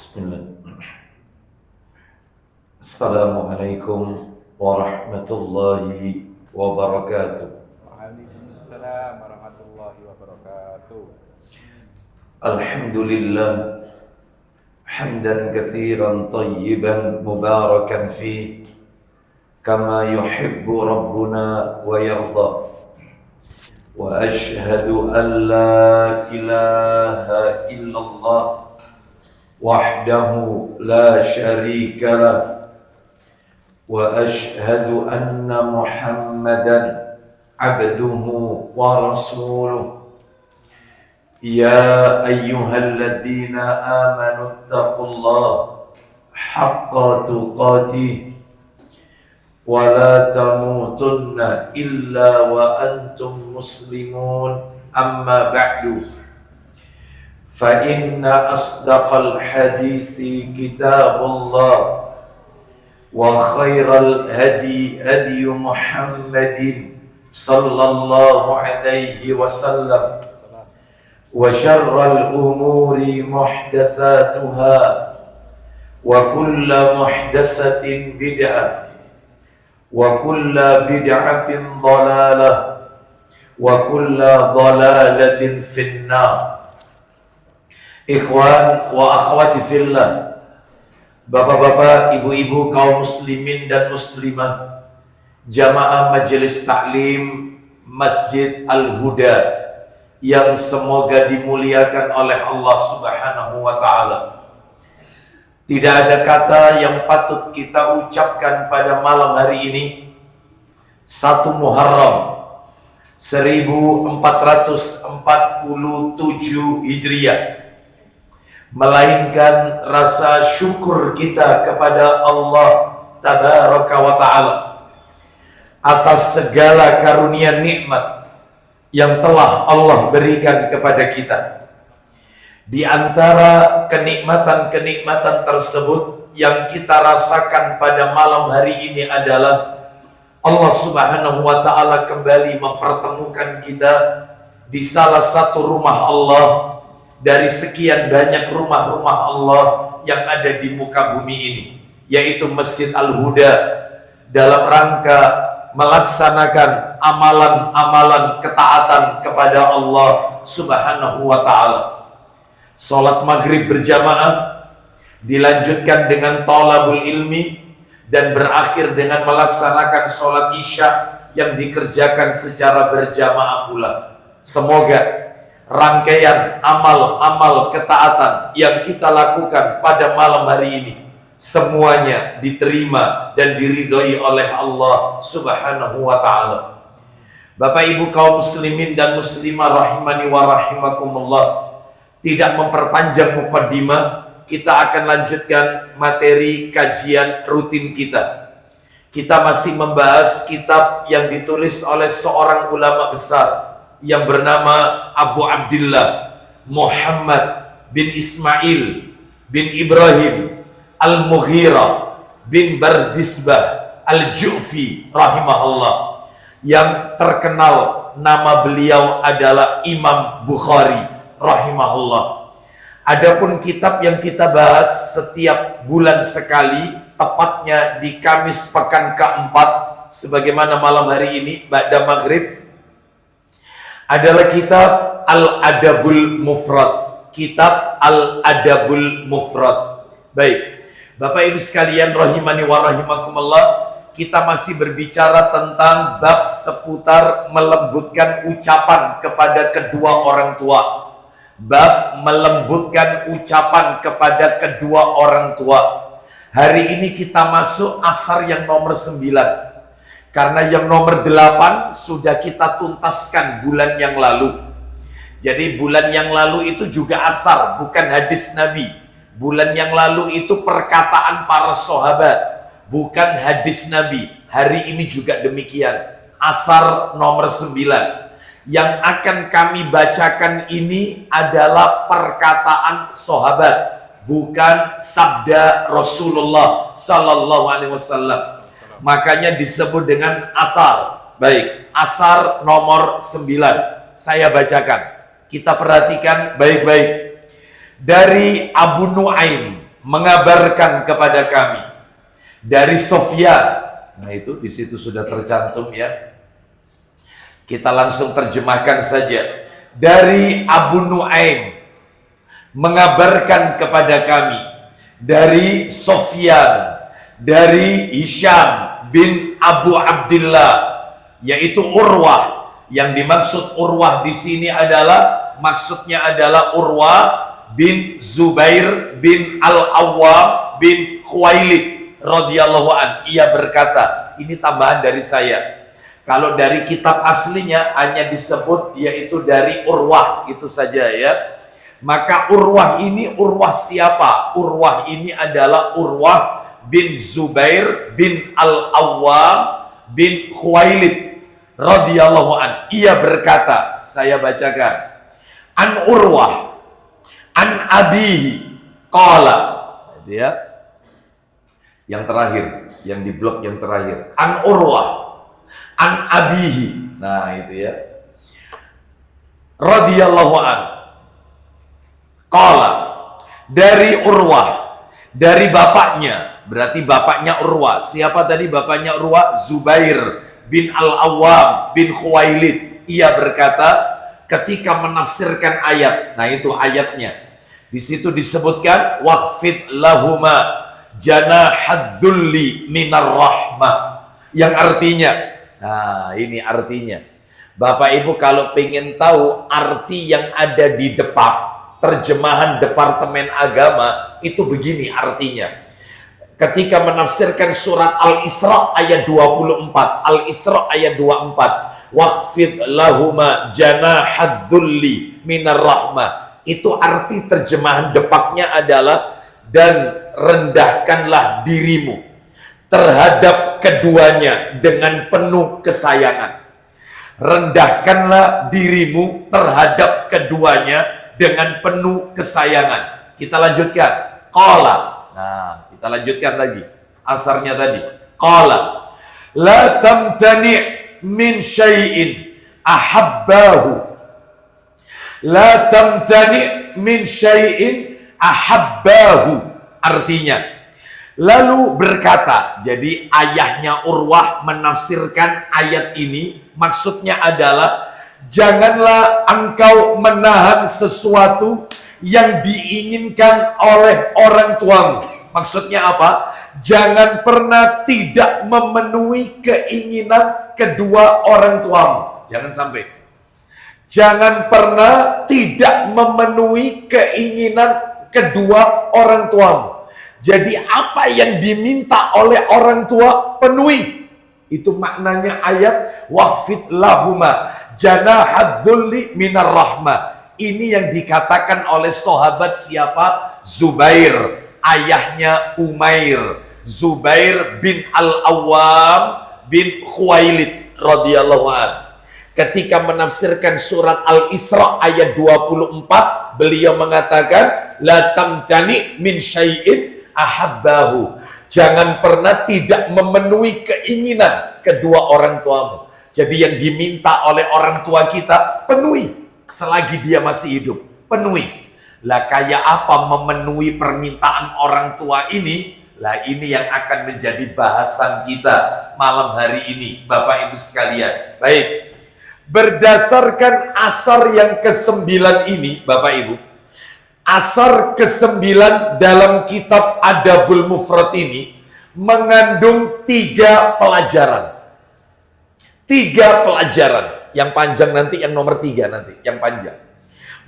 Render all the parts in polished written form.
Bismillah. Assalamualaikum warahmatullahi wabarakatuh. Waalaikumsalam warahmatullahi wabarakatuh. Alhamdulillah hamdan katsiran tayyiban mubarakan fi kama yuhibbu rabbuna wa yarda. Wa ashhadu an la ilaha illallah wahdahu la syarika lah wa ashhadu anna Muhammadan abduhu wa rasuluh. Ya ayyuhalladzina amanu taqullaha haqqa tuqatih wa la tamutunna illa wa antum muslimun, amma ba'du. فإن أصدق الحديث كتاب الله وخير الهدي هدي محمد صلى الله عليه وسلم وشر الأمور محدثاتها وكل محدثة بدعة وكل بدعة ضلالة وكل ضلالة في النار. Ikhwan wa akhwati fillah, bapak-bapak, ibu-ibu, kaum muslimin dan muslimah, jamaah majelis taklim Masjid Al-Huda yang semoga dimuliakan oleh Allah Subhanahu wa ta'ala. Tidak ada kata yang patut kita ucapkan pada malam hari ini, 1 Muharram 1447 Hijriah, melainkan rasa syukur kita kepada Allah Tabaraka wa Ta'ala atas segala karunia nikmat yang telah Allah berikan kepada kita. Di antara kenikmatan-kenikmatan tersebut yang kita rasakan pada malam hari ini adalah Allah Subhanahu wa Ta'ala kembali mempertemukan kita di salah satu rumah Allah dari sekian banyak rumah-rumah Allah yang ada di muka bumi ini, yaitu Masjid Al-Huda, dalam rangka melaksanakan amalan-amalan ketaatan kepada Allah Subhanahu wa Ta'ala. Salat maghrib berjamaah, dilanjutkan dengan thalabul ilmi, dan berakhir dengan melaksanakan salat isya yang dikerjakan secara berjamaah pula. Semoga rangkaian amal-amal ketaatan yang kita lakukan pada malam hari ini semuanya diterima dan diridhoi oleh Allah Subhanahu wa Ta'ala. Bapak Ibu kaum muslimin dan muslimah rahimani wa rahimakumullah, tidak memperpanjang mukaddimah, kita akan lanjutkan materi kajian rutin kita. Kita masih membahas kitab yang ditulis oleh seorang ulama besar yang bernama Abu Abdillah Muhammad bin Ismail bin Ibrahim Al-Mughira bin Bardisbah Al-Ju'fi rahimahullah, yang terkenal nama beliau adalah Imam Bukhari rahimahullah. Adapun kitab yang kita bahas setiap bulan sekali, tepatnya di Kamis pekan keempat, sebagaimana malam hari ini ba'da maghrib, adalah kitab Al-Adabul Mufrad. Kitab Al-Adabul Mufrad. Baik, Bapak Ibu sekalian rahimani wa rahimakumullah, kita masih berbicara tentang bab seputar melembutkan ucapan kepada kedua orang tua. Bab melembutkan ucapan kepada kedua orang tua. Hari ini kita masuk asar yang nomor 9. Karena yang nomor 8 sudah kita tuntaskan bulan yang lalu. Jadi bulan yang lalu itu juga asar, bukan hadis Nabi. Bulan yang lalu itu perkataan para sahabat, bukan hadis Nabi. Hari ini juga demikian. Asar nomor 9. Yang akan kami bacakan ini adalah perkataan sahabat, bukan sabda Rasulullah Sallallahu Alaihi Wasallam. Makanya disebut dengan asar. Baik, asar nomor 9 saya bacakan. Kita perhatikan baik-baik. Dari Abu Nuaim mengabarkan kepada kami dari Sufyan. Nah, itu di situ sudah tercantum ya. Kita langsung terjemahkan saja. Dari Abu Nuaim mengabarkan kepada kami dari Sufyan, dari Hisham bin Abu Abdillah, yaitu Urwah. Yang dimaksud Urwah di sini adalah maksudnya adalah Urwah bin Zubair bin Al-Awwam bin Khuwailid radhiyallahu an. Ia berkata, ini tambahan dari saya. Kalau dari kitab aslinya hanya disebut yaitu dari Urwah, itu saja ya. Maka Urwah ini Urwah siapa? Urwah ini adalah Urwah bin Zubair bin Al-Awwam bin Khuwailid radhiyallahu an. Ia berkata, saya bacakan. An Urwah an abihi qala. Dia yang terakhir, yang di blok yang terakhir. An Urwah an abihi. Nah, itu ya. Radhiyallahu an. Qala, dari Urwah, dari bapaknya. Berarti bapaknya Urwah. Siapa tadi bapaknya Urwah? Zubair bin Al-Awwam bin Khuwailid. Ia berkata ketika menafsirkan ayat. Nah, itu ayatnya. Di situ disebutkan waqfid lahuma janahadzulli minar rahmah. Yang artinya, nah, ini artinya. Bapak Ibu kalau pengen tahu arti yang ada di depan terjemahan Departemen Agama, itu begini artinya. Ketika menafsirkan surat Al-Isra ayat 24, Al-Isra ayat 24, waqfid lahuma janahadzulli minar rahmah. Itu arti terjemahan depaknya adalah dan rendahkanlah dirimu terhadap keduanya dengan penuh kesayangan. Rendahkanlah dirimu terhadap keduanya dengan penuh kesayangan. Kita lanjutkan. Qala. Nah, kita lanjutkan lagi. Asarnya tadi. Qala. La tamtani' min syai'in ahabbahu. La tamtani' min syai'in ahabbahu. Artinya, lalu berkata, jadi ayahnya Urwah menafsirkan ayat ini, maksudnya adalah janganlah engkau menahan sesuatu yang diinginkan oleh orang tuamu. Maksudnya apa? Jangan pernah tidak memenuhi keinginan kedua orang tuamu. Jangan sampai. Jangan pernah tidak memenuhi keinginan kedua orang tuamu. Jadi apa yang diminta oleh orang tua penuhi. Itu maknanya ayat waqfid lahuma janahadzulli minar rahmah. Ini yang dikatakan oleh sahabat siapa? Zubair, ayahnya Umair. Zubair bin Al-Awwam bin Khuwailid radhiyallahu an. Ketika menafsirkan surat Al-Isra ayat 24, beliau mengatakan la tamtani min syai'in ahabbahu. Jangan pernah tidak memenuhi keinginan kedua orang tuamu. Jadi yang diminta oleh orang tua kita penuhi selagi dia masih hidup. Penuhi. Lah kayak apa memenuhi permintaan orang tua ini? Lah ini yang akan menjadi bahasan kita malam hari ini, Bapak Ibu sekalian. Baik. Berdasarkan asar yang ke-9 ini, Bapak Ibu, asar ke-9 dalam kitab Adabul Mufrad ini mengandung 3 pelajaran. 3 pelajaran. Yang panjang nanti, yang nomor 3 nanti, yang panjang.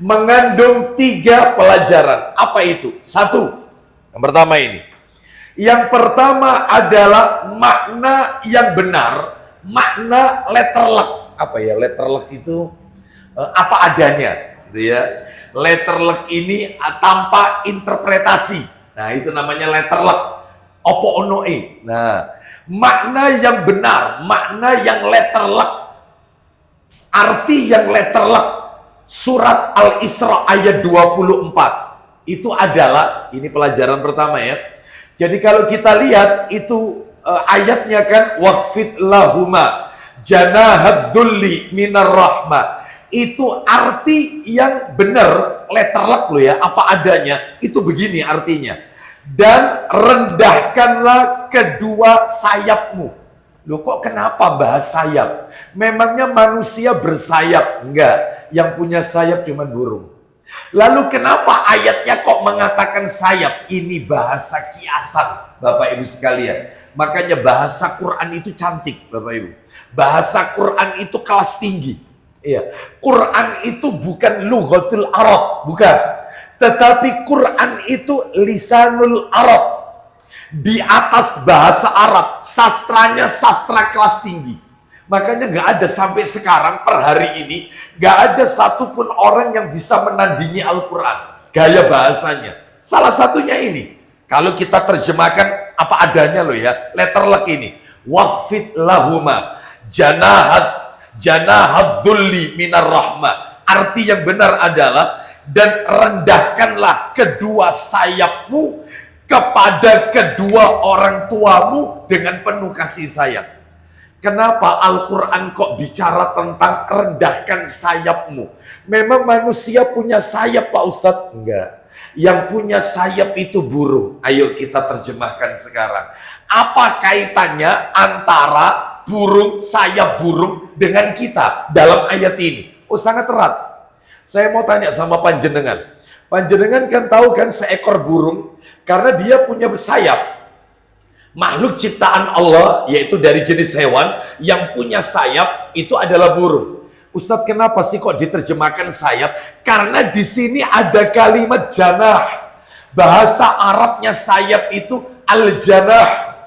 Mengandung 3 pelajaran. Apa itu? 1. Yang pertama ini. Yang pertama adalah makna yang benar, makna letterlek. Apa ya letterlek itu? Apa adanya, gitu ya. Letterlek ini tanpa interpretasi. Nah, itu namanya letterlek. Opo ono e. Nah, makna yang benar, makna yang letterlek. Arti yang letterlek. Surat Al-Isra ayat 24. Itu adalah, ini pelajaran pertama ya. Jadi kalau kita lihat itu ayatnya kan waqfid lahuma janahadzulli minar rahmah. Itu arti yang benar, letterlek loh ya, apa adanya. Itu begini artinya. Dan rendahkanlah kedua sayapmu. Loh kok kenapa bahas sayap? Memangnya manusia bersayap? Enggak, yang punya sayap cuma burung. Lalu kenapa ayatnya kok mengatakan sayap? Ini bahasa kiasan, Bapak Ibu sekalian. Makanya bahasa Quran itu cantik, Bapak Ibu. Bahasa Quran itu kelas tinggi. Iya, Quran itu bukan lughatul Arab, bukan. Tetapi Quran itu lisanul Arab. Di atas bahasa Arab, sastranya sastra kelas tinggi. Makanya nggak ada sampai sekarang per hari ini, nggak ada satupun orang yang bisa menandingi Al-Quran. Gaya bahasanya. Salah satunya ini. Kalau kita terjemahkan apa adanya loh ya, letterlek ini. Wafid lahuma janahad dhulli minar rahmah. Arti yang benar adalah, dan rendahkanlah kedua sayapmu kepada kedua orang tuamu dengan penuh kasih sayang. Kenapa Al-Quran kok bicara tentang rendahkan sayapmu? Memang manusia punya sayap, Pak Ustadz? Enggak. Yang punya sayap itu burung. Ayo kita terjemahkan sekarang. Apa kaitannya antara sayap burung dengan kita dalam ayat ini? Oh, sangat erat. Saya mau tanya sama panjenengan. Panjenengan kan tahu kan seekor burung, karena dia punya sayap. Makhluk ciptaan Allah, yaitu dari jenis hewan, yang punya sayap itu adalah burung. Ustadz, kenapa sih kok diterjemahkan sayap? Karena di sini ada kalimat janah. Bahasa Arabnya sayap itu al-janah.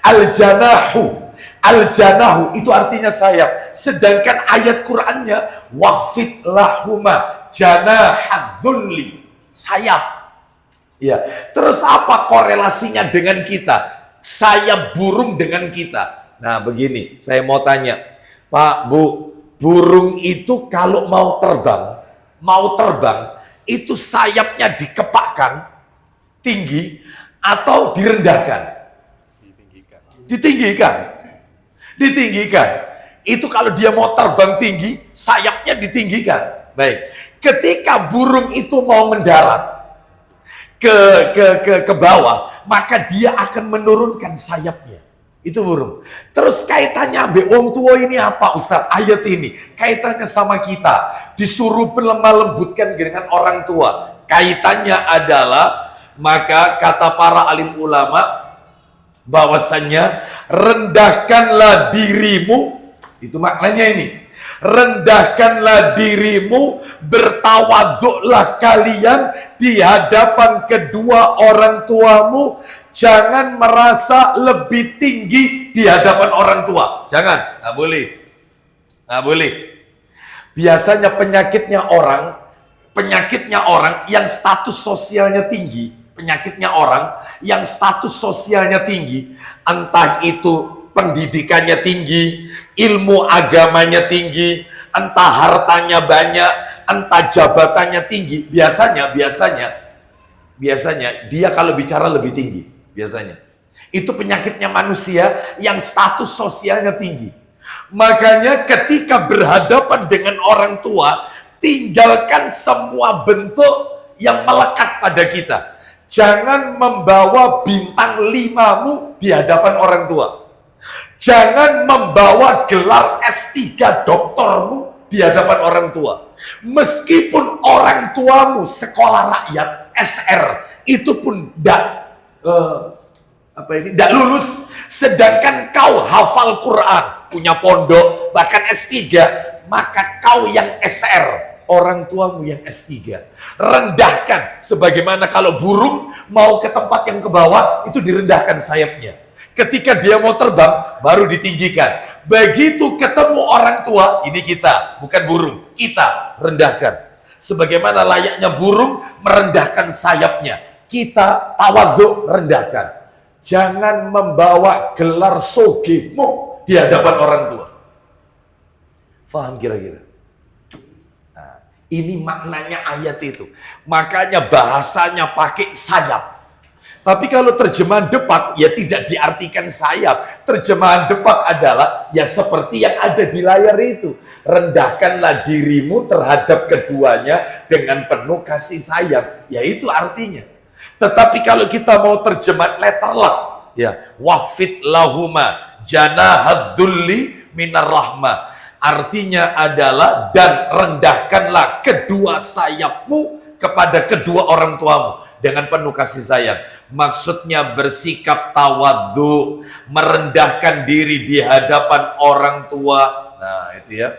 Al-janahu. Al-janahu itu artinya sayap. Sedangkan ayat Qur'annya wafid lahuma janahadzulli. Sayap. Ya, terus apa korelasinya dengan kita? Sayap burung dengan kita. Nah, begini, saya mau tanya, Pak, Bu, burung itu kalau mau terbang, itu sayapnya dikepakkan tinggi atau direndahkan? Ditinggikan. Itu kalau dia mau terbang tinggi, sayapnya ditinggikan. Baik. Ketika burung itu mau mendarat ke bawah, maka dia akan menurunkan sayapnya. Itu burung. Terus kaitannya ambil wong tua ini apa, Ustadz? Ayat ini kaitannya sama kita, disuruh lemah lembutkan dengan orang tua. Kaitannya adalah, maka kata para alim ulama bahwasannya rendahkanlah dirimu, itu maknanya ini. Rendahkanlah dirimu, bertawaduklah kalian di hadapan kedua orang tuamu. Jangan merasa lebih tinggi di hadapan orang tua. Jangan, nggak boleh. Biasanya penyakitnya orang yang status sosialnya tinggi, entah itu pendidikannya tinggi, ilmu agamanya tinggi, entah hartanya banyak, entah jabatannya tinggi, biasanya dia kalau bicara lebih tinggi, biasanya. Itu penyakitnya manusia yang status sosialnya tinggi. Makanya ketika berhadapan dengan orang tua, tinggalkan semua bentuk yang melekat pada kita. Jangan membawa bintang 5-mu di hadapan orang tua. Jangan membawa gelar S3 doktormu di hadapan orang tua. Meskipun orang tuamu sekolah rakyat, SR, itu pun tidak lulus. Sedangkan kau hafal Quran, punya pondok, bahkan S3, maka kau yang SR, orang tuamu yang S3. Rendahkan, sebagaimana kalau burung mau ke tempat yang ke bawah, itu direndahkan sayapnya. Ketika dia mau terbang, baru ditinggikan. Begitu ketemu orang tua, ini kita, bukan burung, kita rendahkan. Sebagaimana layaknya burung merendahkan sayapnya, kita tawadhu, rendahkan. Jangan membawa gelar sogemu di hadapan orang tua. Faham kira-kira? Nah, ini maknanya ayat itu. Makanya bahasanya pakai sayap. Tapi kalau terjemahan Depak, ya tidak diartikan sayap. Terjemahan Depak adalah ya seperti yang ada di layar itu. Rendahkanlah dirimu terhadap keduanya dengan penuh kasih sayang. Ya itu artinya. Tetapi kalau kita mau terjemah letterlock, ya, wafid lahuma janahadzulli minar rahmah. Artinya adalah dan rendahkanlah kedua sayapmu kepada kedua orang tuamu dengan penuh kasih sayang. Maksudnya bersikap tawadhu, merendahkan diri di hadapan orang tua. Nah, itu ya.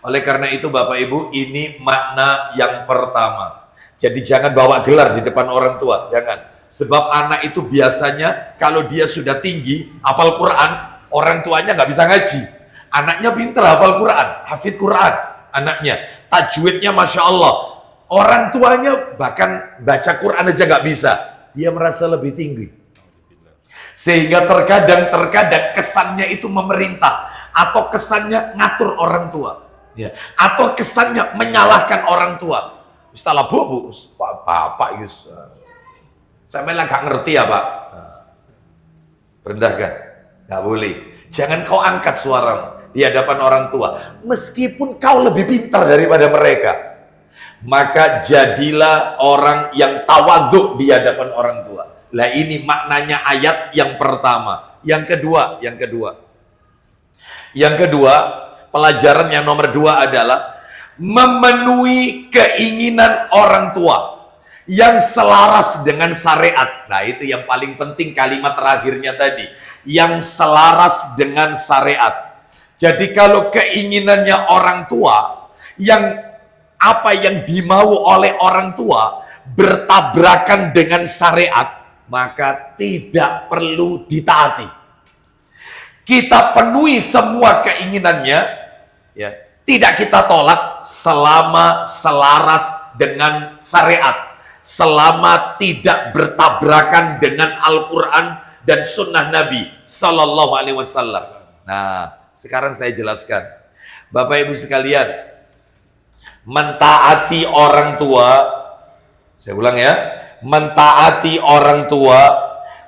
Oleh karena itu Bapak Ibu, ini makna yang pertama. Jadi jangan bawa gelar di depan orang tua, jangan. Sebab anak itu biasanya kalau dia sudah tinggi, hafal Quran, orang tuanya nggak bisa ngaji. Anaknya pintar hafal Quran, hafid Quran, anaknya. Tajwidnya Masya Allah. Orang tuanya bahkan baca Quran aja nggak bisa. Dia merasa lebih tinggi. Sehingga terkadang kesannya itu memerintah. Atau kesannya ngatur orang tua. Ya. Atau kesannya menyalahkan orang tua. Istilah bu, Bapak Yus. Saya memang nggak ngerti ya Pak. Rendahkan. Nggak boleh. Jangan kau angkat suaramu di hadapan orang tua. Meskipun kau lebih pintar daripada mereka. Maka jadilah orang yang tawadhu di hadapan orang tua. Lah ini maknanya ayat yang pertama. Yang kedua, pelajaran yang nomor 2 adalah memenuhi keinginan orang tua yang selaras dengan syariat. Nah, itu yang paling penting kalimat terakhirnya tadi, yang selaras dengan syariat. Jadi kalau keinginannya orang tua yang apa yang dimau oleh orang tua bertabrakan dengan syariat, maka tidak perlu ditaati. Kita penuhi semua keinginannya, ya, tidak kita tolak selama selaras dengan syariat, selama tidak bertabrakan dengan Al-Quran dan Sunnah Nabi Sallallahu Alaihi Wasallam. Nah, sekarang saya jelaskan, Bapak Ibu sekalian. Mentaati orang tua, saya ulang ya, mentaati orang tua,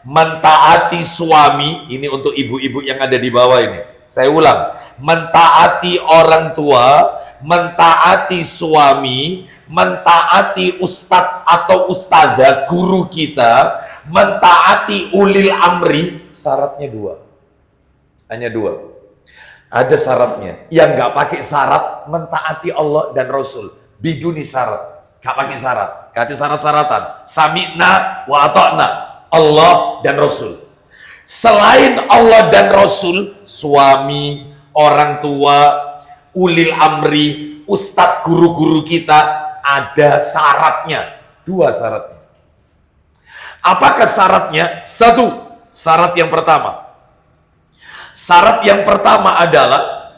mentaati suami, ini untuk ibu-ibu yang ada di bawah ini. Saya ulang, mentaati orang tua, mentaati suami, mentaati ustadz atau ustazah, guru kita, mentaati ulil amri, syaratnya 2. Hanya 2. Ada syaratnya. Yang nggak pakai syarat mentaati Allah dan Rasul. Biduni syarat. Nggak pakai syarat. Kasih syarat-syaratan. Sami'na wa ata'na. Allah dan Rasul. Selain Allah dan Rasul, suami, orang tua, ulil amri, ustadz, guru-guru kita, ada syaratnya. 2 syaratnya. Apakah syaratnya? 1. Syarat yang pertama. Syarat yang pertama adalah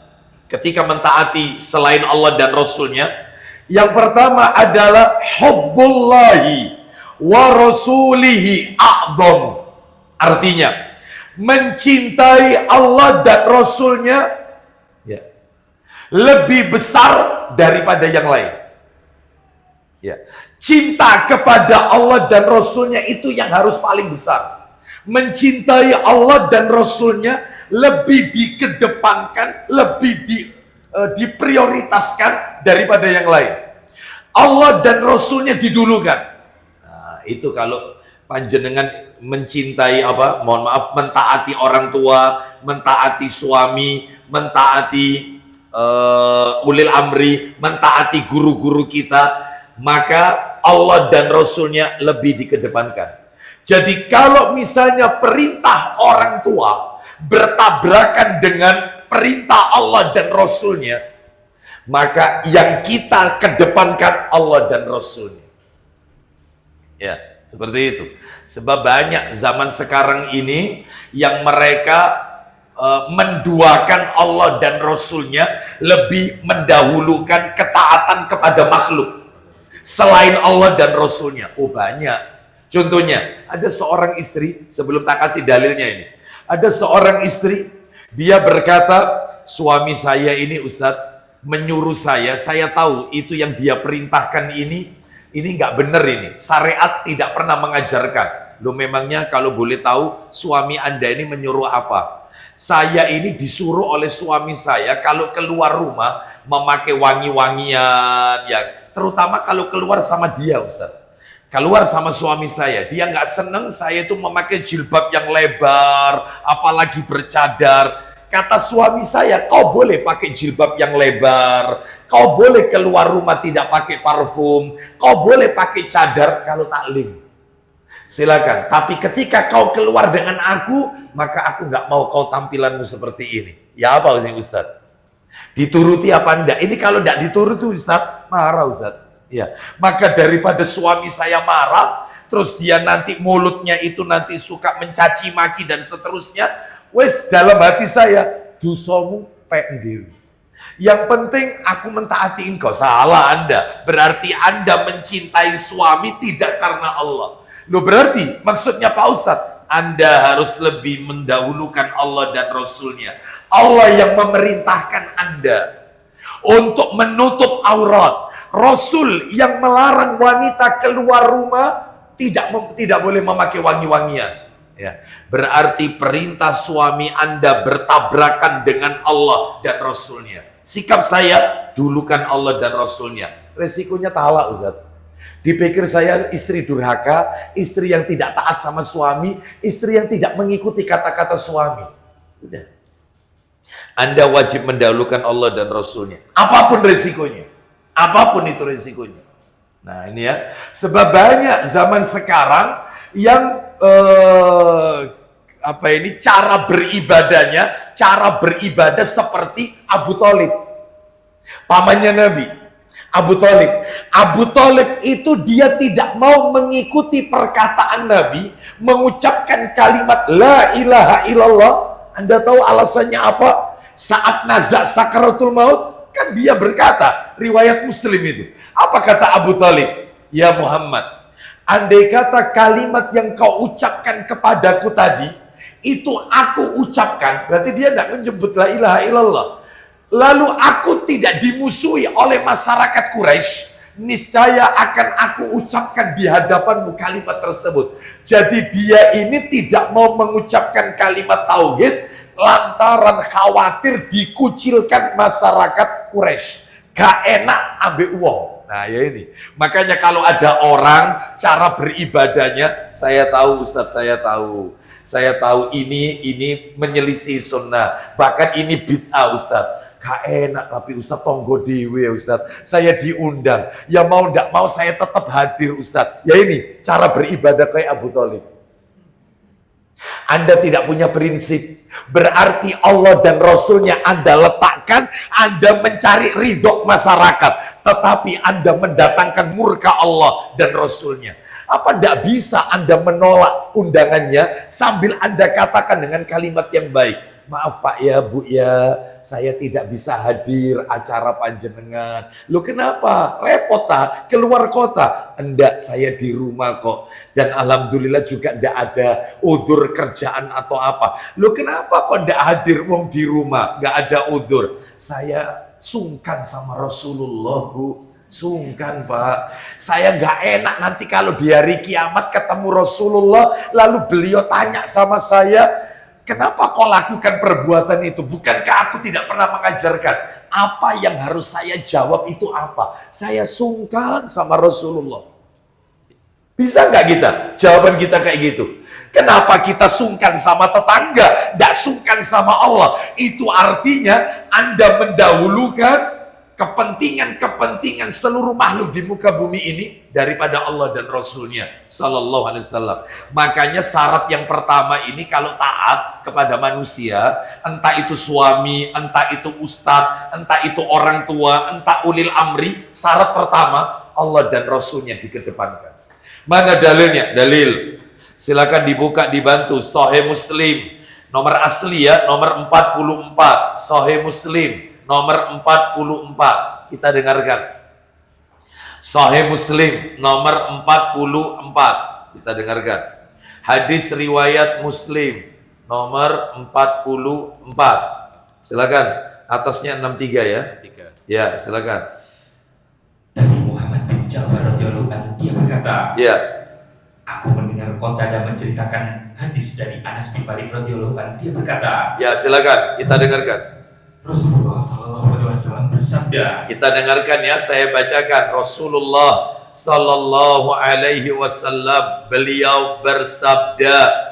ketika mentaati selain Allah dan Rasulnya, yang pertama adalah hubbullahi wa rasulihi a'dham. Artinya mencintai Allah dan Rasulnya, ya, lebih besar daripada yang lain. Ya. Cinta kepada Allah dan Rasulnya itu yang harus paling besar. Mencintai Allah dan Rasulnya lebih dikedepankan, lebih diprioritaskan daripada yang lain. Allah dan Rasulnya didulukan. Nah, itu kalau panjenengan mencintai apa? Mohon maaf, mentaati orang tua, mentaati suami, mentaati ulil amri, mentaati guru-guru kita, maka Allah dan Rasulnya lebih dikedepankan. Jadi kalau misalnya perintah orang tua bertabrakan dengan perintah Allah dan Rasulnya, maka yang kita kedepankan Allah dan Rasulnya. Ya, seperti itu. Sebab banyak zaman sekarang ini yang mereka menduakan Allah dan Rasulnya, lebih mendahulukan ketaatan kepada makhluk selain Allah dan Rasulnya. Oh, banyak. Contohnya, ada seorang istri, sebelum tak kasih dalilnya ini, ada seorang istri, dia berkata, suami saya ini Ustadz menyuruh saya tahu itu yang dia perintahkan ini nggak benar ini. Syariat tidak pernah mengajarkan. Loh, memangnya kalau boleh tahu suami Anda ini menyuruh apa? Saya ini disuruh oleh suami saya kalau keluar rumah memakai wangi-wangian, ya, terutama kalau keluar sama dia, Ustadz. keluar sama suami saya, dia nggak seneng saya itu memakai jilbab yang lebar, apalagi bercadar. Kata suami saya, kau boleh pakai jilbab yang lebar, kau boleh keluar rumah tidak pakai parfum, kau boleh pakai cadar kalau taklim. Silakan. Tapi ketika kau keluar dengan aku, maka aku nggak mau kau tampilanmu seperti ini. Ya apa sih Ustaz? Dituruti apa enggak? Ini kalau enggak dituruti Ustaz, marah Ustaz. Ya. Maka daripada suami saya marah, terus dia nanti mulutnya itu nanti suka mencaci maki dan seterusnya, wes dalam hati saya, dosamu pendiri. Yang penting aku mentaati engkau. Salah Anda. Berarti Anda mencintai suami tidak karena Allah. Loh berarti maksudnya Pak Ustadz, Anda harus lebih mendahulukan Allah dan Rasulnya. Allah yang memerintahkan Anda untuk menutup aurat. Rasul yang melarang wanita keluar rumah tidak boleh memakai wangi-wangian. Ya, berarti perintah suami Anda bertabrakan dengan Allah dan Rasulnya. Sikap saya, dulukan Allah dan Rasulnya. Resikonya talak Ustaz. Dipikir saya istri durhaka, istri yang tidak taat sama suami, istri yang tidak mengikuti kata-kata suami. Udah. Anda wajib mendahulukan Allah dan Rasulnya. Apapun resikonya. Apapun itu resikonya. Nah ini ya. Sebab banyak zaman sekarang yang cara beribadah seperti Abu Thalib. Pamannya Nabi. Abu Thalib itu dia tidak mau mengikuti perkataan Nabi, mengucapkan kalimat la ilaha illallah. Anda tahu alasannya apa? Saat nazak sakaratul maut, kan dia berkata, riwayat Muslim itu. Apa kata Abu Thalib? Ya Muhammad, andai kata kalimat yang kau ucapkan kepadaku tadi, itu aku ucapkan, berarti dia tidak menyebut la ilaha illallah. Lalu aku tidak dimusuhi oleh masyarakat Quraisy, niscaya akan aku ucapkan di hadapanmu kalimat tersebut. Jadi dia ini tidak mau mengucapkan kalimat tauhid lantaran khawatir dikucilkan masyarakat Quraisy. Gak enak ambil uang. Nah ya ini. Makanya kalau ada orang cara beribadahnya, saya tahu Ustadz, saya tahu ini menyelisih sunnah, bahkan ini bid'ah Ustadz. Gak enak tapi Ustadz tonggo dewe Ustadz, saya diundang, ya mau ndak mau saya tetap hadir Ustadz. Ya ini cara beribadah kayak Abu Thalib. Anda tidak punya prinsip, berarti Allah dan Rasulnya Anda letakkan, Anda mencari ridho masyarakat, tetapi Anda mendatangkan murka Allah dan Rasulnya. Apa tidak bisa Anda menolak undangannya sambil Anda katakan dengan kalimat yang baik, maaf Pak ya Bu ya, saya tidak bisa hadir acara panjenengan. Loh kenapa? Repot tak? Keluar kota? Enggak, saya di rumah kok. Dan alhamdulillah juga enggak ada uzur kerjaan atau apa. Loh kenapa kok enggak hadir wong di rumah? Enggak ada uzur. Saya sungkan sama Rasulullah Bu. Sungkan Pak. Saya enggak enak nanti kalau di hari kiamat ketemu Rasulullah lalu beliau tanya sama saya, kenapa kau lakukan perbuatan itu? Bukankah aku tidak pernah mengajarkan? Apa yang harus saya jawab itu apa? Saya sungkan sama Rasulullah. Bisa nggak kita? Jawaban kita kayak gitu. Kenapa kita sungkan sama tetangga? Nggak sungkan sama Allah. Itu artinya Anda mendahulukan kepentingan seluruh makhluk di muka bumi ini daripada Allah dan Rasulnya Sallallahu Alaihi Wasallam. Makanya syarat yang pertama ini kalau taat kepada manusia, entah itu suami, entah itu ustadz, entah itu orang tua, entah ulil amri, syarat pertama Allah dan Rasulnya dikedepankan. Mana dalilnya? Dalil. Silakan dibuka, dibantu. Sahih Muslim nomor asli ya, nomor 44. Sahih Muslim nomor 44. Kita dengarkan. Sahih Muslim nomor 44. Kita dengarkan. Hadis riwayat Muslim nomor 44. Silakan. Atasnya 63 ya. 3. Ya, silakan. Dari Muhammad bin Ja'far radhiyallahu anhu, dia berkata, Ya. aku mendengar Qatadah menceritakan hadis dari Anas bin Malik radhiyallahu anhu. Dia berkata, Ya, silakan. Kita dengarkan. Rasulullah sallallahu alaihi wasallam bersabda, Kita dengarkan ya, saya bacakan. Rasulullah sallallahu alaihi wasallam, beliau bersabda,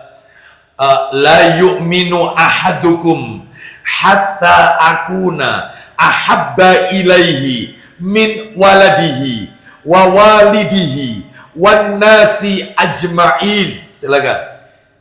la yu'minu ahadukum hatta akuna ahabba ilaihi min waladihi wa walidihi wan nasi ajma'in. Silakan.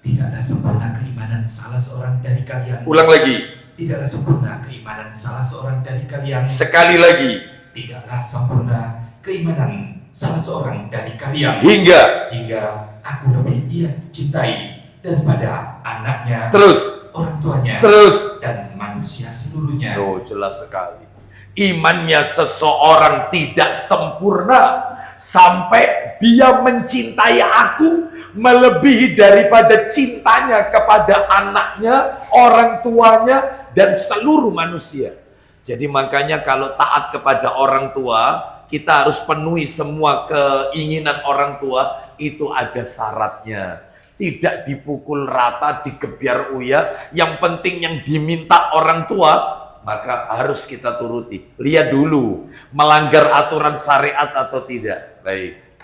Tidaklah sempurna keimanan salah seorang dari kalian. Ulang lagi. Tidaklah sempurna keimanan salah seorang dari kalian. Sekali lagi. Tidaklah sempurna keimanan salah seorang dari kalian. Hingga aku lebih ia cintai daripada anaknya, terus orang tuanya, terus dan manusia seluruhnya. oh, jelas sekali. Imannya seseorang tidak sempurna sampai dia mencintai aku melebihi daripada cintanya kepada anaknya, orang tuanya, dan seluruh manusia. Jadi makanya kalau taat kepada orang tua, kita harus penuhi semua keinginan orang tua, itu ada syaratnya. Tidak dipukul rata, digebiar uya. Yang penting yang diminta orang tua, maka harus kita turuti. Lihat dulu, melanggar aturan syariat atau tidak. Baik.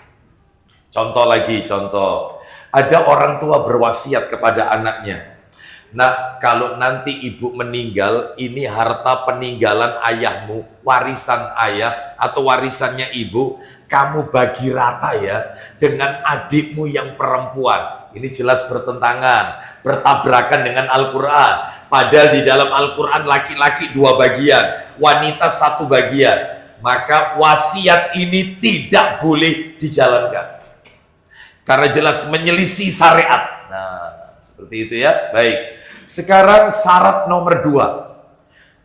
Contoh lagi, contoh. Ada orang tua berwasiat kepada anaknya. Nah, kalau nanti ibu meninggal, ini harta peninggalan ayahmu, warisan ayah atau warisannya ibu, kamu bagi rata ya dengan adikmu yang perempuan. Ini jelas bertentangan, bertabrakan dengan Al-Quran. Padahal di dalam Al-Quran laki-laki 2 bagian, wanita 1 bagian. Maka wasiat ini tidak boleh dijalankan. Karena jelas menyelisih syariat. Nah, seperti itu ya. Baik. Sekarang syarat nomor 2.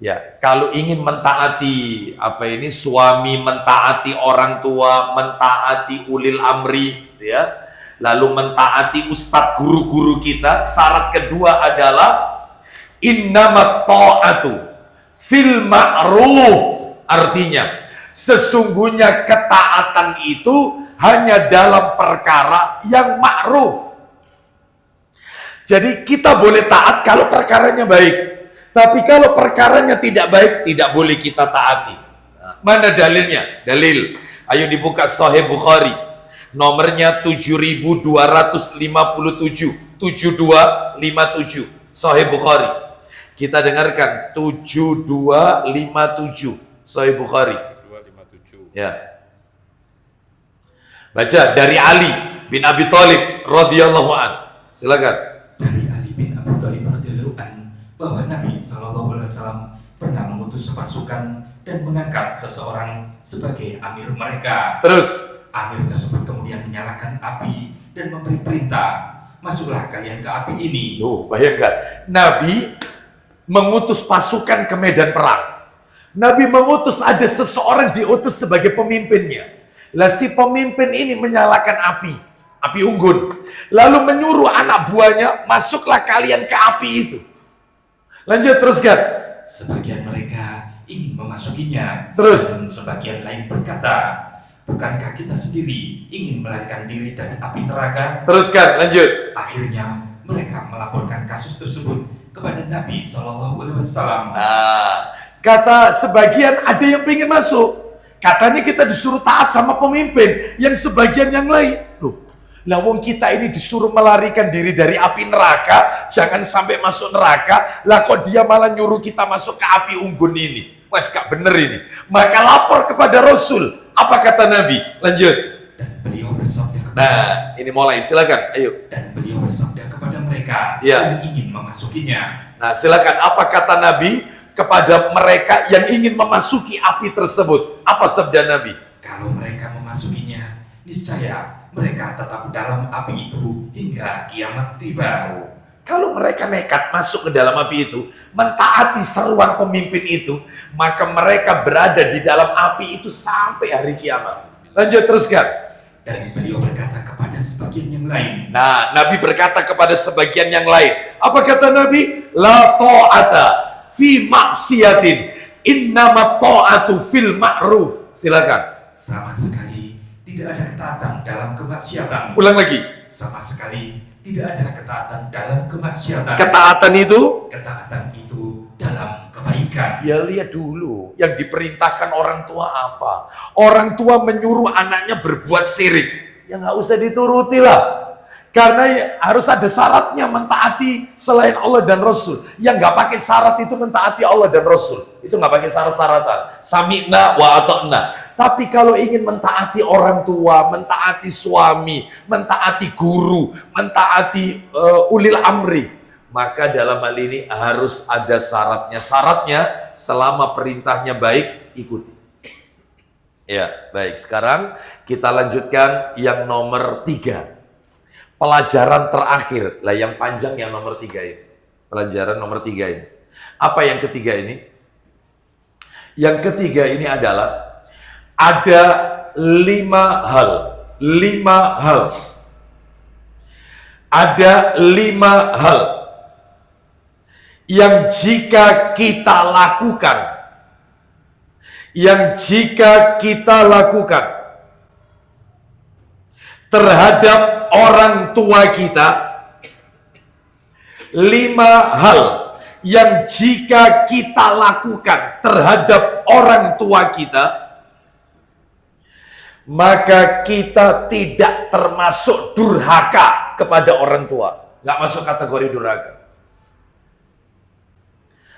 Ya, kalau ingin mentaati suami, mentaati orang tua, mentaati ulil amri, ya. Lalu mentaati ustadz guru-guru kita, syarat kedua adalah innamat ta'atu fil ma'ruf. Artinya, sesungguhnya ketaatan itu hanya dalam perkara yang ma'ruf. Jadi kita boleh taat kalau perkaranya baik. Tapi kalau perkaranya tidak baik, tidak boleh kita taati. Mana dalilnya? Dalil. Ayo dibuka Sahih Bukhari. Nomornya 7257. 7257. Sahih Bukhari. Kita dengarkan 7257. Sahih Bukhari. 7257. Ya. Baca dari Ali bin Abi Thalib radhiyallahu an. Silakan. Dari Ali bin Abi Thalib radhiyallahu an bahwa Nabi sallallahu alaihi wasallam pernah mengutus pasukan dan mengangkat seseorang sebagai amir mereka. Terus amir tersebut kemudian menyalakan api dan memberi perintah, masuklah kalian ke api ini. Loh, bayangkan, Nabi mengutus pasukan ke medan perang. Nabi mengutus, ada seseorang diutus sebagai pemimpinnya. Lah si pemimpin ini menyalakan api unggun. Lalu menyuruh anak buahnya, masuklah kalian ke api itu. Lanjut, teruskan. Sebagian mereka ingin memasukinya. Terus. Dan sebagian lain berkata, bukankah kita sendiri ingin melarikan diri dari api neraka? Teruskan, lanjut. Akhirnya mereka melaporkan kasus tersebut kepada Nabi Shallallahu Alaihi Wasallam. Nah, kata sebagian ada yang pengen masuk. Katanya kita disuruh taat sama pemimpin. Yang sebagian yang lain, loh, lawang kita ini disuruh melarikan diri dari api neraka, jangan sampai masuk neraka. Lah kok dia malah nyuruh kita masuk ke api unggun ini? Wes gak bener ini. Maka lapor kepada Rasul. Apa kata Nabi? Lanjut. Dan beliau bersabda kepada, nah, ini mulai, silakan. Ayo. Dan beliau bersabda kepada mereka Ya. yang ingin memasukinya. Nah, silakan. Apa kata Nabi kepada mereka yang ingin memasuki api tersebut? Apa sabda Nabi? Kalau mereka memasukinya, niscaya mereka tetap dalam api itu hingga kiamat tiba. Kalau mereka nekat masuk ke dalam api itu, mentaati seruan pemimpin itu, maka mereka berada di dalam api itu sampai hari kiamat. Lanjut, teruskan. Dan beliau berkata kepada sebagian yang lain. Nah, Nabi berkata kepada sebagian yang lain. Apa kata Nabi? La ta'ata fi maksiatin, innama ta'atu fil ma'ruf. Silakan. Sama sekali tidak ada ketaatan dalam kemaksiatan. Ulang lagi. sama sekali tidak ada ketaatan dalam kemaksiatan. Ketaatan itu dalam kebaikan. ya lihat dulu yang diperintahkan orang tua apa. Orang tua menyuruh anaknya berbuat syirik, ya nggak usah dituruti lah. Karena harus ada syaratnya mentaati selain Allah dan Rasul. Yang nggak pakai syarat itu mentaati Allah dan Rasul. Itu nggak pakai syarat-syaratan. Sami'na wa ata'na. Tapi kalau ingin mentaati orang tua, mentaati suami, mentaati guru, mentaati ulil amri, maka dalam hal ini harus ada syaratnya. Syaratnya selama perintahnya baik, ikuti. Ya, baik. Sekarang kita lanjutkan yang nomor 3. Pelajaran terakhir. Lah yang panjang yang nomor 3 ini. Pelajaran nomor 3 ini. Apa yang ketiga ini? Yang ketiga ini adalah ada 5 hal. 5 hal. Ada 5 hal yang jika kita lakukan terhadap orang tua kita, 5 hal yang jika kita lakukan terhadap orang tua kita, maka kita tidak termasuk durhaka kepada orang tua. Nggak masuk kategori durhaka.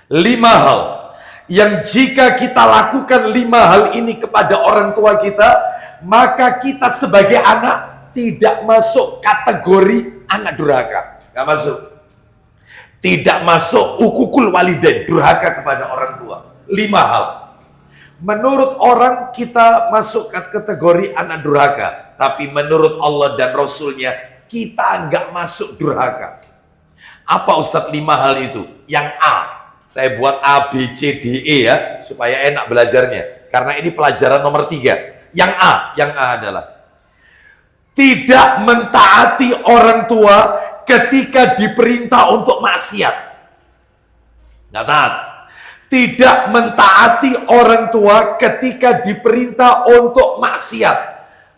5 hal yang jika kita lakukan 5 hal ini kepada orang tua kita, maka kita sebagai anak tidak masuk kategori anak durhaka. Nggak masuk. Tidak masuk ukukul walidain, durhaka kepada orang tua. 5 hal. Menurut orang kita masuk kategori anak durhaka. Tapi menurut Allah dan Rasulnya kita nggak masuk durhaka. Apa Ustadz 5 hal itu? Yang A. Saya buat A, B, C, D, E ya. Supaya enak belajarnya. Karena ini pelajaran nomor 3. Yang A adalah tidak mentaati orang tua ketika diperintah untuk maksiat. Nggak taat. Tidak mentaati orang tua ketika diperintah untuk maksiat.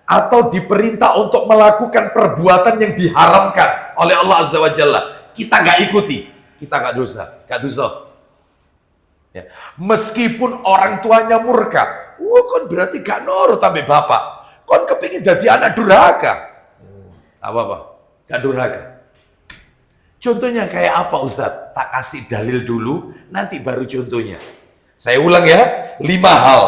Atau diperintah untuk melakukan perbuatan yang diharamkan oleh Allah Azza wa Jalla. Kita nggak ikuti. Kita nggak dosa. Ya. Meskipun orang tuanya murka. Kan berarti gak nurut sampai bapak. Kon kepingin jadi anak durhaka. Apa? Gak durhaka. Contohnya kayak apa Ustadz? Tak kasih dalil dulu, nanti baru contohnya. Saya ulang ya, 5 hal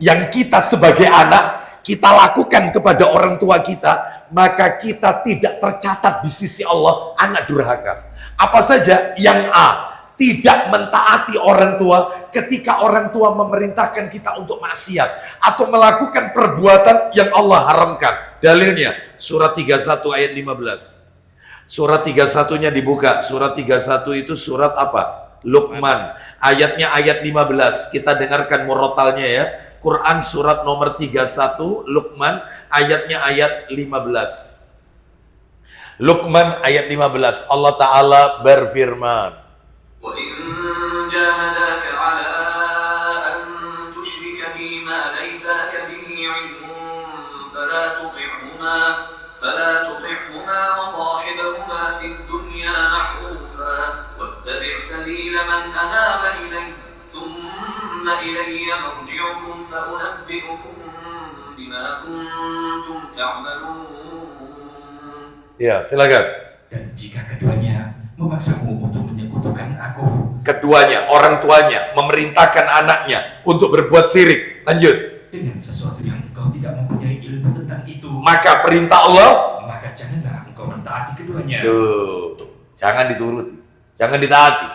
yang kita sebagai anak, kita lakukan kepada orang tua kita, maka kita tidak tercatat di sisi Allah anak durhaka. Apa saja? Yang A, tidak mentaati orang tua ketika orang tua memerintahkan kita untuk maksiat atau melakukan perbuatan yang Allah haramkan. Dalilnya surat 31 ayat 15. Surat 31-nya dibuka. Surat 31 itu surat apa? Luqman. Ayatnya ayat 15. Kita dengarkan murotalnya ya. Quran surat nomor 31 Luqman ayatnya ayat 15. Luqman ayat 15. Allah Ta'ala berfirman, وَإِنْ جَاهَدَاكَ عَلَىٰ أَنْ تُشْرِكَ بِي مَا لَيْسَ لَكَ بِهِ عِلْمٌ فَلَا تُطِعْهُمَا وَصَاحِبْهُمَا فِي الدُّنْيَا مَعْرُوفًا وَاتَّبِعْ سَبِيلَ مَنْ أَنَابَ إِلَيَّ ثُمَّ إِلَيَّ مَرْجِعُكُمْ فَأُنَبِّئُكُم بِمَا كُنتُمْ تَعْمَلُونَ. Ya, silakan. Dan jika keduanya memaksamu untuk menyekutukan aku, Keduanya, orang tuanya memerintahkan anaknya untuk berbuat syirik. Lanjut. dengan sesuatu yang engkau tidak mempunyai ilmu tentang itu, Maka perintah Allah, maka janganlah engkau mentaati keduanya. jangan dituruti, jangan ditaati.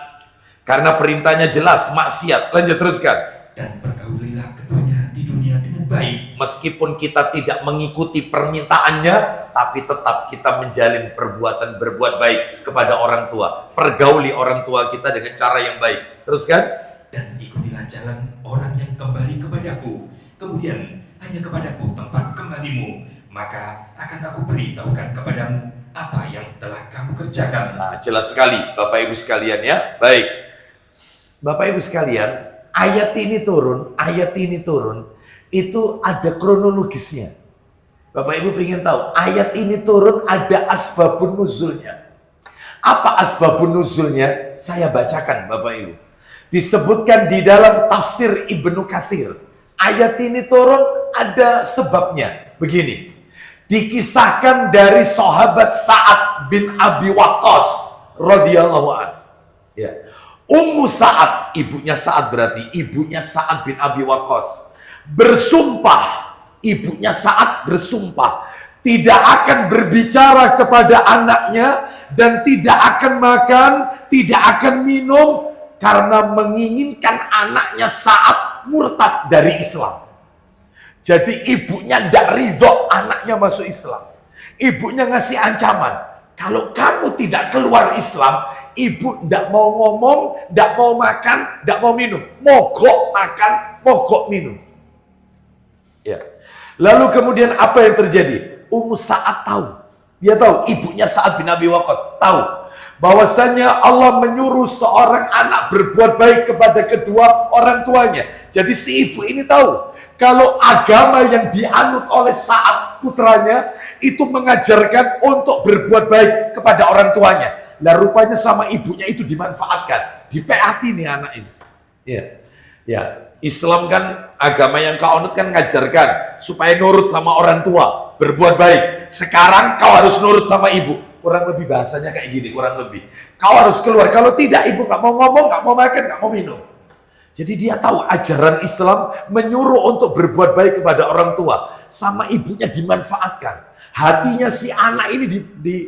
Karena perintahnya jelas, maksiat. Lanjut, teruskan. Dan pergaulilah keduanya di dunia dengan baik. Meskipun kita tidak mengikuti permintaannya, tapi tetap kita menjalin perbuatan berbuat baik kepada orang tua. Pergauli orang tua kita dengan cara yang baik. Teruskan. Dan ikutilah jalan orang yang kembali kepadaku, kemudian hanya kepadaku tempat kembalimu, maka akan aku beritahukan kepadamu apa yang telah kamu kerjakan. Nah, jelas sekali Bapak Ibu sekalian ya. Baik. Bapak Ibu sekalian, ayat ini turun, itu ada kronologisnya. Bapak Ibu ingin tahu, ayat ini turun ada asbabun nuzulnya. Apa asbabun nuzulnya? Saya bacakan Bapak Ibu. Disebutkan di dalam tafsir Ibnu Katsir. Ayat ini turun ada sebabnya. Begini. Dikisahkan dari sahabat Sa'ad bin Abi Waqqas radhiyallahu anhu. Ya. Ummu Sa'ad, ibunya Sa'ad berarti ibunya Sa'ad bin Abi Waqqas bersumpah, ibunya Sa'ad bersumpah tidak akan berbicara kepada anaknya dan tidak akan makan, tidak akan minum karena menginginkan anaknya Sa'ad murtad dari Islam. Jadi ibunya tidak ridho anaknya masuk Islam. Ibunya ngasih ancaman, kalau kamu tidak keluar Islam, ibu tidak mau ngomong, tidak mau makan, tidak mau minum. Mogok makan, mogok minum. Ya. Lalu kemudian apa yang terjadi? Ummu Sa'ad tahu. Dia tahu, ibunya Sa'ad bin Abi Waqqas tahu bahwasanya Allah menyuruh seorang anak berbuat baik kepada kedua orang tuanya. Jadi si ibu ini tahu kalau agama yang dianut oleh Sa'ad putranya itu mengajarkan untuk berbuat baik kepada orang tuanya. Lah rupanya sama ibunya itu dimanfaatkan, dipeati nih anak ini. Ya, ya. Islam kan agama yang kau anut kan ngajarkan supaya nurut sama orang tua, berbuat baik. Sekarang kau harus nurut sama ibu. Kurang lebih bahasanya kayak gini, kurang lebih. Kau harus keluar. Kalau tidak, ibu nggak mau ngomong, nggak mau makan, nggak mau minum. Jadi dia tahu ajaran Islam menyuruh untuk berbuat baik kepada orang tua. Sama ibunya dimanfaatkan. Hatinya si anak ini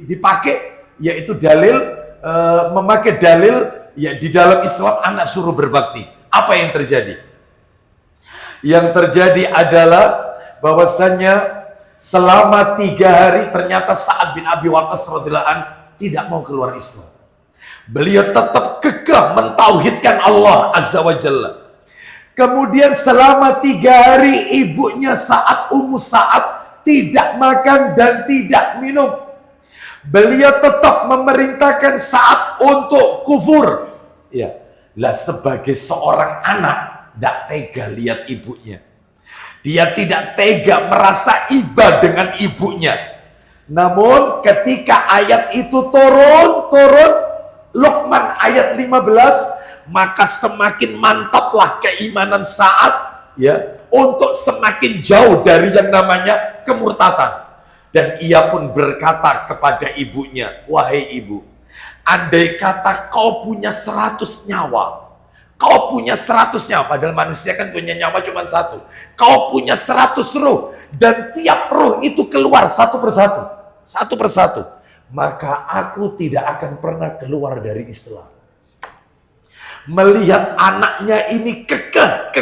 dipakai, yaitu dalil, memakai dalil, ya di dalam Islam anak suruh berbakti. Apa yang terjadi? Yang terjadi adalah bahwasannya selama 3 hari ternyata Sa'ad bin Abi Waqqas radhiyallahu anhu tidak mau keluar Islam. Beliau tetap kekeh mentauhidkan Allah Azza wa Jalla. Kemudian selama 3 hari ibunya Ummu Sa'ad tidak makan dan tidak minum. Beliau tetap memerintahkan Sa'ad untuk kufur. Ya, lah sebagai seorang anak tidak tega lihat ibunya. Dia tidak tega merasa iba dengan ibunya. Namun ketika ayat itu turun Luqman ayat 15, maka semakin mantaplah keimanan Sa'ad ya untuk semakin jauh dari yang namanya kemurtatan. Dan ia pun berkata kepada ibunya, wahai ibu, andai kata kau punya 100 nyawa, kau punya 100 nyawa, padahal manusia kan punya nyawa cuma 1. Kau punya 100 ruh, dan tiap ruh itu keluar satu persatu. Maka aku tidak akan pernah keluar dari Islam. Melihat anaknya ini kekeh,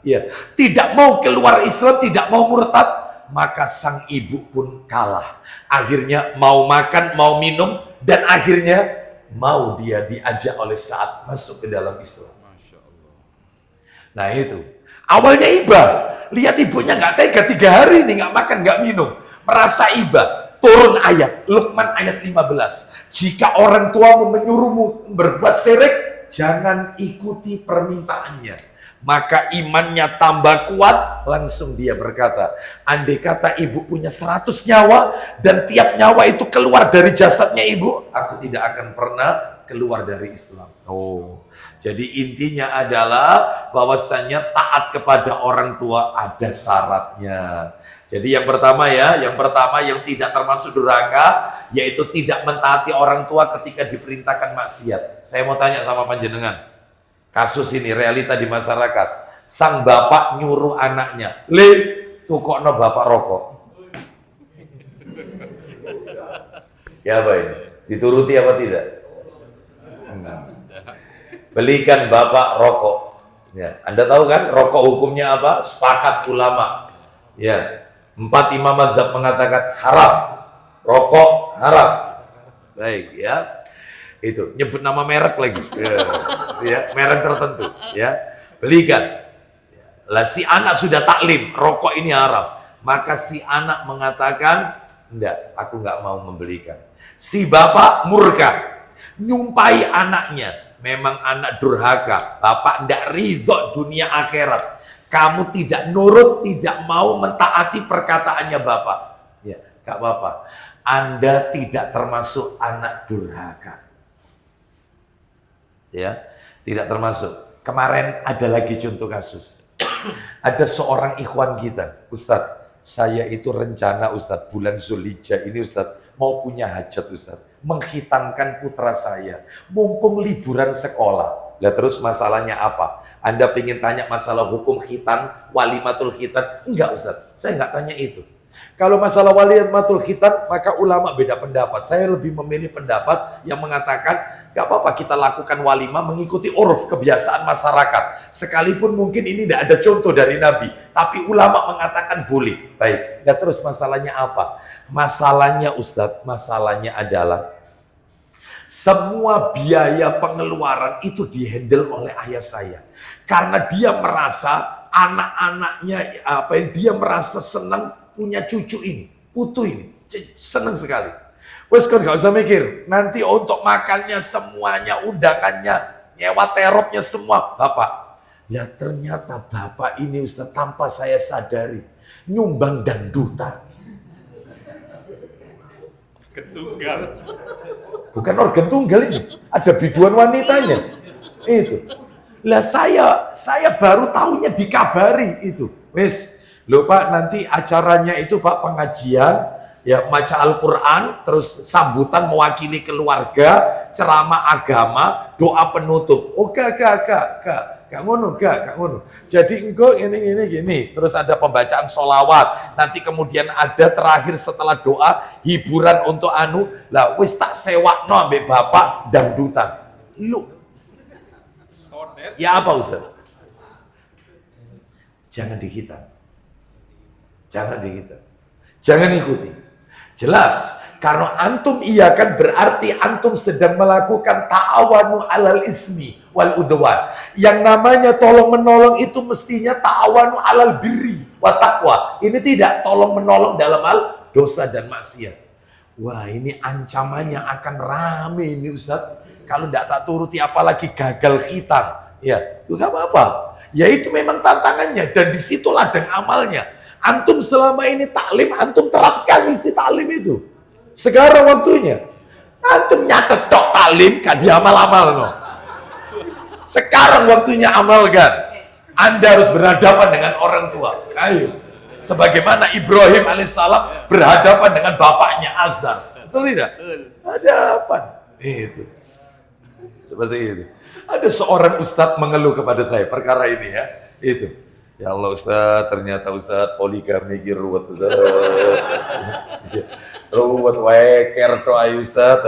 ya, tidak mau keluar Islam, tidak mau murtad, maka sang ibu pun kalah. Akhirnya mau makan, mau minum, dan akhirnya mau dia diajak oleh Sa'ad masuk ke dalam Islam. Masya Allah. Nah itu. Awalnya iba. Lihat ibunya nggak tega 3 hari nih nggak makan, nggak minum. Merasa iba. Turun ayat. Luqman ayat 15. Jika orang tuamu menyuruhmu berbuat syirik, jangan ikuti permintaannya. Maka imannya tambah kuat, langsung dia berkata, andai kata ibu punya 100 nyawa, dan tiap nyawa itu keluar dari jasadnya ibu, aku tidak akan pernah keluar dari Islam. Oh, jadi intinya adalah bahwasannya taat kepada orang tua ada syaratnya. Jadi yang pertama yang tidak termasuk durhaka, yaitu tidak mentaati orang tua ketika diperintahkan maksiat. Saya mau tanya sama panjenengan, kasus ini realita di masyarakat. Sang bapak nyuruh anaknya, tukokno bapak rokok. Ya apa ini? Dituruti apa tidak? Belikan bapak rokok. Ya, Anda tahu kan rokok hukumnya apa? Sepakat ulama. Ya, 4 imam mazhab mengatakan haram. Rokok haram. Baik ya. Itu nyebut nama merek lagi. Ya, merek tertentu ya. Belikan. Lah si anak sudah taklim, rokok ini haram. Maka si anak mengatakan, enggak, aku enggak mau membelikan. Si bapak murka, nyumpai anaknya. Memang anak durhaka, bapak enggak ridho dunia akhirat. Kamu tidak nurut, tidak mau mentaati perkataannya bapak. Ya, gak apa-apa. Anda tidak termasuk anak durhaka. Ya, tidak termasuk. Kemarin ada lagi contoh kasus. Ada seorang ikhwan kita, Ustadz, saya itu rencana Ustadz bulan Zulhijjah ini Ustadz mau punya hajat Ustadz, menghitankan putra saya, mumpung liburan sekolah. Lah terus masalahnya apa? Anda pengen tanya masalah hukum khitan, walimatul khitan? Enggak Ustadz, saya enggak tanya itu. Kalau masalah walimatul khitan, maka ulama beda pendapat. Saya lebih memilih pendapat yang mengatakan, gak apa-apa kita lakukan walimah mengikuti uruf kebiasaan masyarakat. Sekalipun mungkin ini tidak ada contoh dari Nabi, tapi ulama mengatakan boleh. Baik, nah terus masalahnya apa? Masalahnya Ustadz, masalahnya adalah semua biaya pengeluaran itu dihandle oleh ayah saya. Karena dia merasa anak-anaknya, dia merasa senang punya cucu ini, putu ini, senang sekali. Wes kan gak usah mikir, nanti untuk makannya semuanya, undangannya, nyewa teropnya semua, bapak. Ya ternyata bapak ini Ustaz tanpa saya sadari, nyumbang dangdutan. Ketunggal. Bukan organ tunggal ini, ada biduan wanitanya. Itu. Lah saya baru tahunya dikabari itu. Wes, loh Pak, nanti acaranya itu Pak pengajian, ya baca Al-Quran, terus sambutan mewakili keluarga, ceramah agama, doa penutup. Oh gak ngono. Jadi engkau ini, terus ada pembacaan sholawat, nanti kemudian ada terakhir setelah doa, hiburan untuk lah wis tak sewakno ambek bapak dangdutan. Lu, ya apa Ustaz? Jangan dihitan. Jangan ikuti. Jelas, karena antum iya kan berarti antum sedang melakukan ta'awanu alal ismi wal udwan. Yang namanya tolong menolong itu mestinya ta'awanu alal birri wa taqwa. Ini tidak tolong menolong dalam hal dosa dan maksiat. Wah, ini ancamannya akan rame ini Ustaz. Kalau tidak tak turuti apalagi gagal khitan. Ya, enggak apa-apa. Ya itu memang tantangannya dan disitulah ladang amalnya. Antum selama ini taklim, antum terapkan isi taklim itu. Sekarang waktunya. Antum nyatet tok taklim, gak diamal-amal no. Sekarang waktunya amalkan. Anda harus berhadapan dengan orang tua. Ayo. Sebagaimana Ibrahim alaihissalam berhadapan dengan bapaknya Azar. Betul tidak? Hadapan. Itu. Seperti itu. Ada seorang ustadz mengeluh kepada saya perkara ini ya. Itu. Ya Allah Ustaz, ternyata Ustaz poligami ruwet Ustaz. Ruwet weker to ayu Ustaz.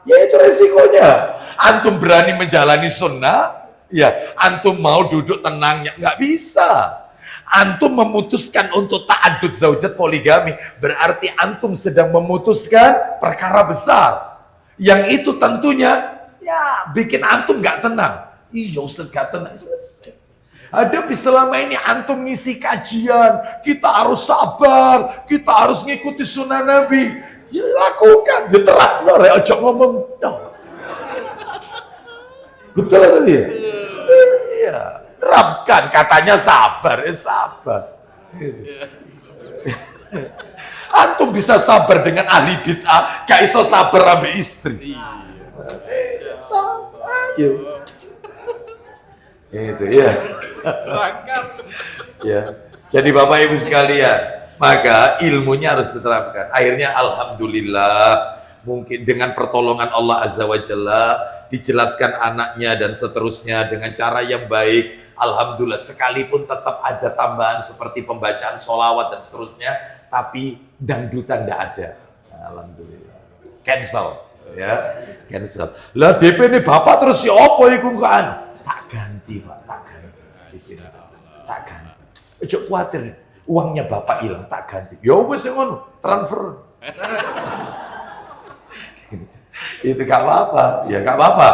Ya itu resikonya. Antum berani menjalani sunnah, ya antum mau duduk tenangnya, nggak bisa. Antum memutuskan untuk ta'addud zaujat poligami, berarti antum sedang memutuskan perkara besar. Yang itu tentunya ya bikin antum nggak tenang. Iya Ustaz nggak tenang, selesai. Ada selama ini antum ngisi kajian, kita harus sabar, kita harus ngikuti sunnah Nabi. Ya lakukan, ya terap, no, ojo ngomong, no. Betul tadi ya? Iya, terapkan, katanya sabar, sabar. Antum bisa sabar dengan ahli bid'ah, gak iso sabar ambil istri. Sabar, ayo. Itu ya. Berangkat. Ya. Jadi Bapak Ibu sekalian, maka ilmunya harus diterapkan. Akhirnya alhamdulillah mungkin dengan pertolongan Allah Azza wa Jalla dijelaskan anaknya dan seterusnya dengan cara yang baik. Alhamdulillah, sekalipun tetap ada tambahan seperti pembacaan sholawat dan seterusnya, tapi dangdutan tidak ada. Alhamdulillah. Cancel, ya, cancel. Lah DP ini bapak terus si opo iku kan? Tak ganti Pak, tak ganti. Tak ganti. Ojo khawatir, uangnya bapak hilang, tak ganti. Ya wes ngono, transfer. Itu gak apa-apa, ya gak apa-apa.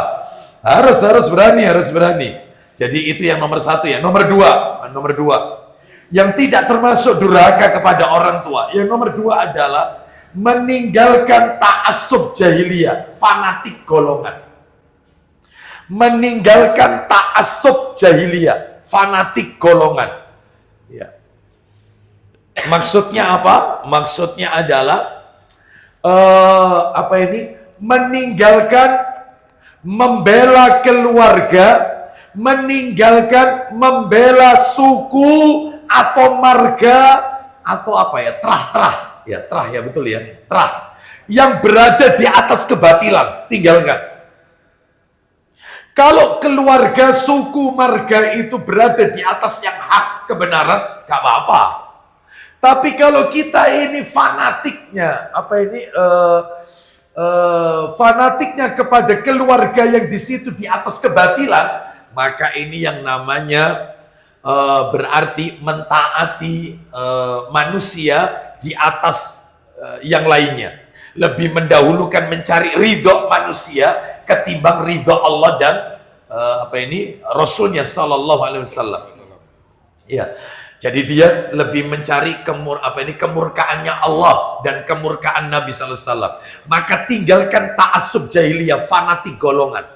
Harus berani. Jadi itu yang nomor satu ya. Nomor dua, yang tidak termasuk durhaka kepada orang tua. Yang nomor dua adalah meninggalkan ta'assub jahiliyah, fanatik golongan. Meninggalkan ta'assub jahiliyah, fanatik golongan. Ya. Maksudnya apa? Maksudnya adalah meninggalkan membela keluarga, meninggalkan membela suku atau marga atau terah ya betul ya, terah yang berada di atas kebatilan, tinggalkan. Kalau keluarga, suku, marga itu berada di atas yang hak, kebenaran, gak apa-apa. Tapi kalau kita ini fanatiknya, fanatiknya kepada keluarga yang di situ di atas kebatilan, maka ini yang namanya berarti mentaati manusia di atas yang lainnya. Lebih mendahulukan mencari ridho manusia ketimbang ridho Allah dan Rasulnya Sallallahu Alaihi Wasallam. Ya, jadi dia lebih mencari kemurkaannya Allah dan kemurkaan Nabi Sallallahu Alaihi Wasallam. Maka tinggalkan ta'assub jahiliyah, fanatik golongan.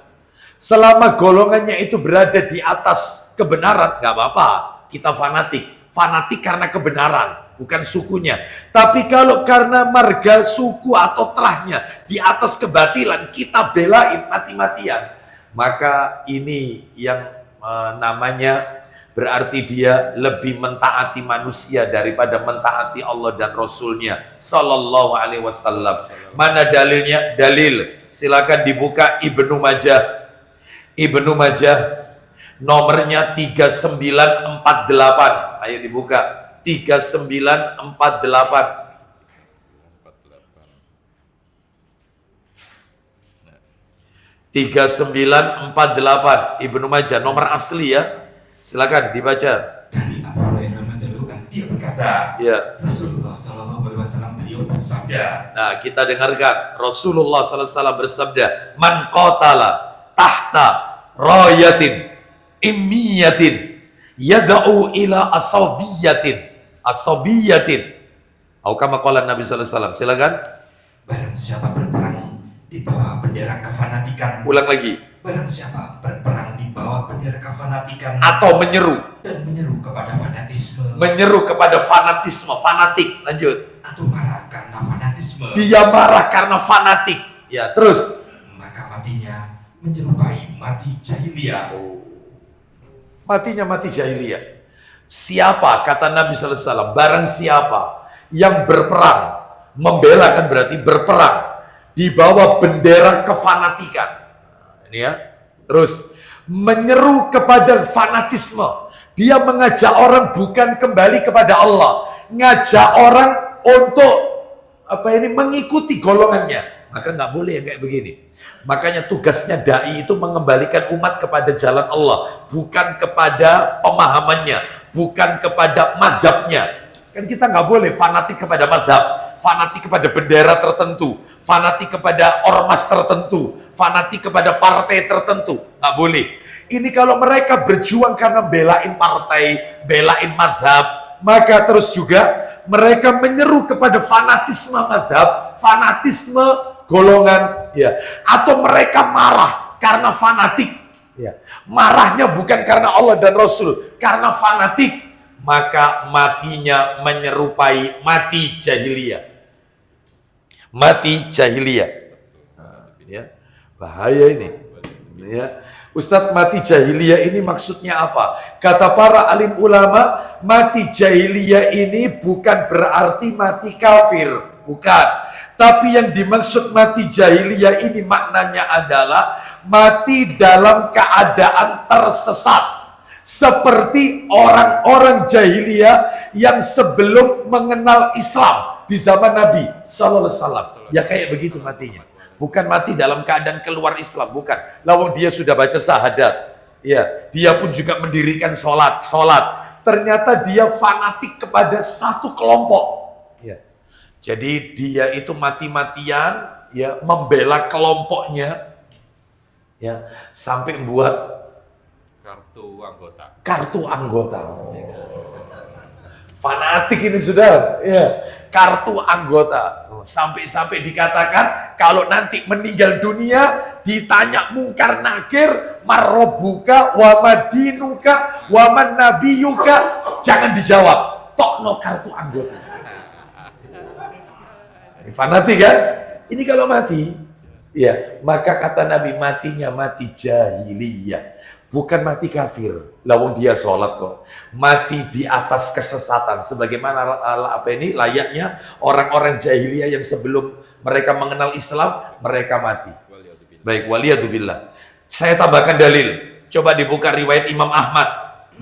Selama golongannya itu berada di atas kebenaran, nggak apa-apa. Kita fanatik karena kebenaran. Bukan sukunya. Tapi kalau karena marga, suku atau terahnya di atas kebatilan, kita belain mati-matian. Maka ini yang namanya berarti dia lebih mentaati manusia daripada mentaati Allah dan Rasulnya Sallallahu Alaihi Wasallam. Mana dalilnya? Dalil. Silakan dibuka Ibnu Majah. Ibnu Majah nomornya 3948. Ayo dibuka. 3948. 3948 Ibnu Majah, nomor asli ya. Silakan dibaca. Dari Abu Hurairah radhiyallahu anhu, dia berkata, Ya. Rasulullah sallallahu alaihi wasallam beliau bersabda. Nah, kita dengarkan. Rasulullah sallallahu alaihi wasallam bersabda, "Man qatala tahta rayatin immiyatin yad'u ila asabiyatin." Atau kama qala Nabi sallallahu alaihi wasallam. Silakan. Barang siapa berperang di bawah bendera kefanatikan. Ulang lagi. Barang siapa berperang di bawah bendera kefanatikan Atau menyeru. dan menyeru kepada fanatisme. Menyeru kepada fanatisme, fanatik. Lanjut. Atau marah karena fanatisme. Dia marah karena fanatik. Ya, terus. Maka matinya menyerupai mati jahiliyah. Matinya mati jahiliyah. Siapa, kata Nabi sallallahu alaihi wasallam, barang siapa yang berperang, membela kan berarti berperang di bawah bendera kefanatikan. Ini ya. Terus menyeru kepada fanatisme. Dia mengajak orang bukan kembali kepada Allah, ngajak orang untuk mengikuti golongannya. Maka nggak boleh yang kayak begini. Makanya tugasnya dai itu mengembalikan umat kepada jalan Allah, bukan kepada pemahamannya, bukan kepada mazhabnya. Kan kita nggak boleh fanatik kepada mazhab, fanatik kepada bendera tertentu, fanatik kepada ormas tertentu, fanatik kepada partai tertentu. Nggak boleh. Ini kalau mereka berjuang karena belain partai, belain mazhab, maka terus juga mereka menyeru kepada fanatisme mazhab, fanatisme golongan, ya, atau mereka marah karena fanatik, ya, marahnya bukan karena Allah dan Rasul, karena fanatik, maka matinya menyerupai mati jahiliyah, ya, bahaya ini, ya. Ustadz, mati jahiliyah ini maksudnya apa? Kata para alim ulama, mati jahiliyah ini bukan berarti mati kafir, bukan. Tapi yang dimaksud mati jahiliyah ini maknanya adalah mati dalam keadaan tersesat. Seperti orang-orang jahiliyah yang sebelum mengenal Islam di zaman Nabi Sallallahu Alaihi Wasallam. Ya kayak begitu matinya. Bukan mati dalam keadaan keluar Islam, bukan. Lawang dia sudah baca syahadat. Ya, dia pun juga mendirikan sholat. Ternyata dia fanatik kepada satu kelompok. Jadi dia itu mati-matian ya membela kelompoknya ya sampai membuat kartu anggota. Fanatik ini sudah, ya, kartu anggota. Sampai-sampai dikatakan kalau nanti meninggal dunia ditanya mungkar nakir, marrobuka, wa madinuka, wa man nabiyuka, jangan dijawab. Tokno kartu anggota. Ini fanatik kan? Ini kalau mati, ya, maka kata Nabi matinya mati jahiliyah. Bukan mati kafir, lawang dia sholat kok. Mati di atas kesesatan, sebagaimana layaknya orang-orang jahiliyah yang sebelum mereka mengenal Islam, mereka mati. Baik, waliyadzubillah. Saya tambahkan dalil. Coba dibuka riwayat Imam Ahmad.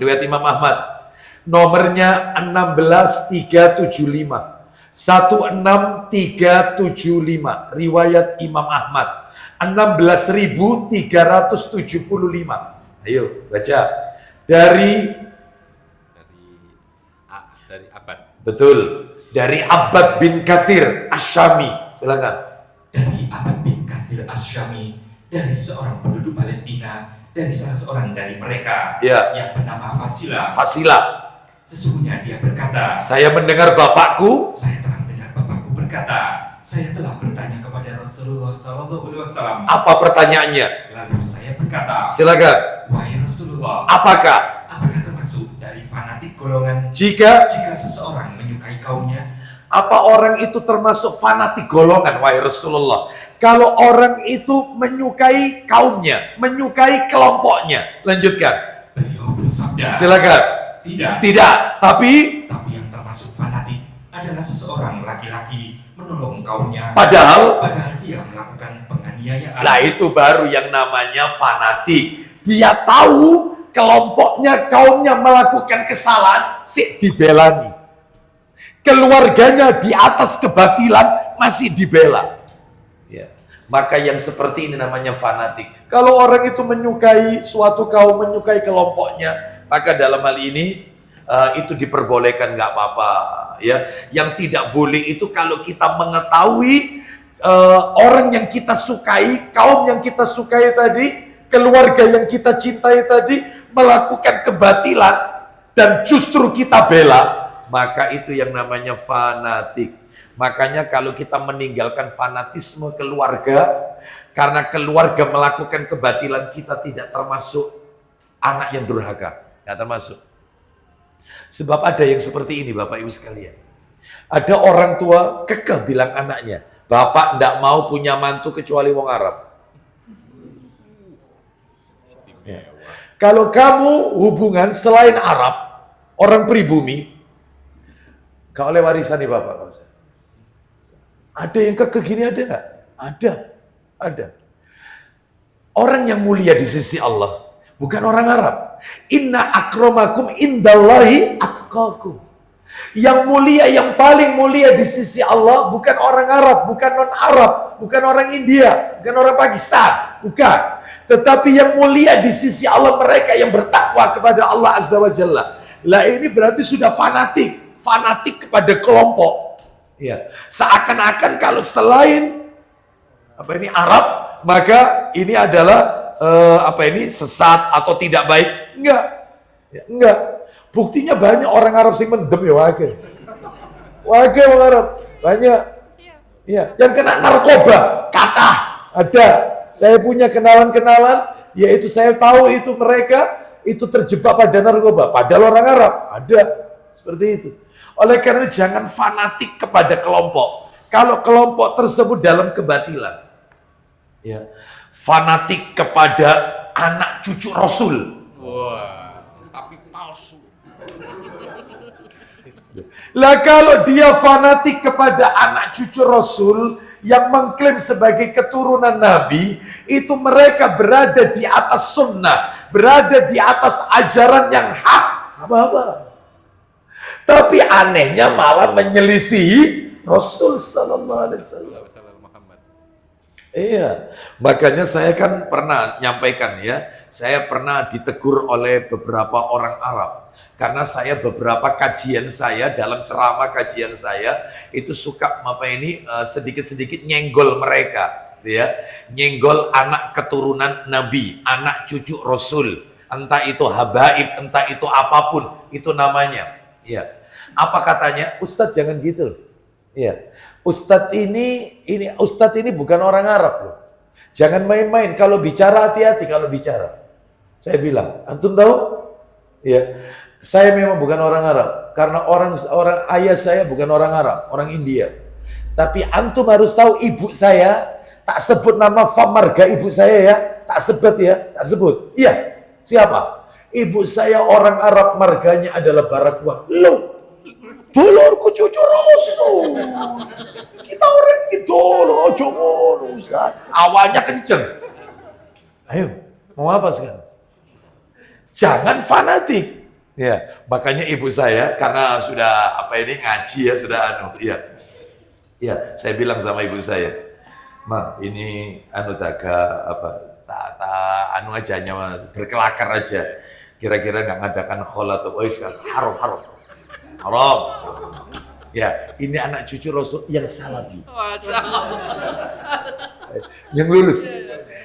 Riwayat Imam Ahmad. Nomornya 16375. 16375. Riwayat Imam Ahmad. 16.375. Ayo baca dari Abbad. Betul, dari Abbad bin Katsir Asy-Syami. Silakan. Dari Abbad bin Katsir Asy-Syami, dari seorang penduduk Palestina, dari salah seorang dari mereka, Ya. yang bernama Fasilah. Fasilah. Sesungguhnya dia berkata, Saya mendengar bapakku. saya telah mendengar bapakku berkata, saya telah bertanya kepada Rasulullah SAW. Apa pertanyaannya? Lalu saya berkata, Silakan. wahai Rasulullah, Apakah apakah termasuk dari fanatik golongan jika jika seseorang menyukai kaumnya? apa orang itu termasuk fanatik golongan, wahai Rasulullah? Kalau orang itu menyukai kaumnya, menyukai kelompoknya. Lanjutkan. Beliau bersabda, Silakan. tidak. Tidak, tapi Tapi yang termasuk fanatik adalah seseorang laki-laki menolong kaumnya, padahal dia melakukan penganiayaan. nah itu baru yang namanya fanatik. Dia tahu kelompoknya, kaumnya melakukan kesalahan, sik dibelani. Keluarganya di atas kebatilan masih dibela. Ya. Maka yang seperti ini namanya fanatik. Kalau orang itu menyukai suatu kaum, menyukai kelompoknya, maka dalam hal ini itu diperbolehkan, nggak apa-apa. Ya, yang tidak boleh itu kalau kita mengetahui orang yang kita sukai, kaum yang kita sukai tadi, keluarga yang kita cintai tadi melakukan kebatilan dan justru kita bela, maka itu yang namanya fanatik. Makanya kalau kita meninggalkan fanatisme keluarga karena keluarga melakukan kebatilan, kita tidak termasuk anak yang durhaka, nggak termasuk. Sebab ada yang seperti ini Bapak Ibu sekalian. Ada orang tua kekeh bilang anaknya, bapak ndak mau punya mantu kecuali wong Arab. Ya. Kalau kamu hubungan selain Arab, orang pribumi, gak oleh warisan nih bapak. Ada yang kekeh gini ada nggak? Ada. Orang yang mulia di sisi Allah bukan orang Arab. Inna akramakum indallahi atqakum. Yang mulia, yang paling mulia di sisi Allah bukan orang Arab, bukan non-Arab, bukan orang India, bukan orang Pakistan, bukan. Tetapi yang mulia di sisi Allah mereka yang bertakwa kepada Allah Azza wa Jalla. Lah ini berarti sudah fanatik kepada kelompok. Ya, seakan-akan kalau selain Arab, maka ini adalah sesat atau tidak baik. Enggak. Buktinya banyak orang Arab sing mendem ya wage orang Arab banyak. Ya, yang kena narkoba kata ada. Saya punya kenalan, yaitu saya tahu itu mereka itu terjebak pada narkoba. Padahal orang Arab ada seperti itu. Oleh karena itu jangan fanatik kepada kelompok. Kalau kelompok tersebut dalam kebatilan, ya, fanatik kepada anak cucu Rasul. Wah, tapi palsu. Lah kalau dia fanatik kepada anak cucu Rasul yang mengklaim sebagai keturunan Nabi, itu mereka berada di atas sunnah, berada di atas ajaran yang hak. Apa-apa. Tapi anehnya malah menyelisihi Rasul sallallahu alaihi wasallam. Iya, makanya saya kan pernah nyampaikan ya, saya pernah ditegur oleh beberapa orang Arab karena saya beberapa kajian saya dalam ceramah kajian saya itu suka sedikit-sedikit nyenggol mereka, ya, nyenggol anak keturunan Nabi, anak cucu Rasul, entah itu habaib, entah itu apapun itu namanya, ya. Apa katanya? Ustadz jangan gitu loh. Iya. Ustadz ini bukan orang Arab loh. Jangan main-main. Kalau bicara hati-hati kalau bicara. Saya bilang, antum tahu? Iya. Saya memang bukan orang Arab karena orang ayah saya bukan orang Arab, orang India. Tapi antum harus tahu ibu saya, tak sebut nama marga ibu saya ya, tak sebut. Iya. Siapa? Ibu saya orang Arab, marganya adalah Barakuan. Loh, dulurku cucu Rasul. Kita orang gitu loh, jomo Ustaz. Awalnya kenceng. Ayo, mau apa sekarang? Jangan fanatik. Ya, makanya ibu saya karena sudah ngaji ya, sudah Iya, saya bilang sama ibu saya, "Ma, ini aja berkelakar aja. Kira-kira nggak ngadakan kholat atau haram. Ya, ini anak cucu Rasul yang salafi. Yang lurus.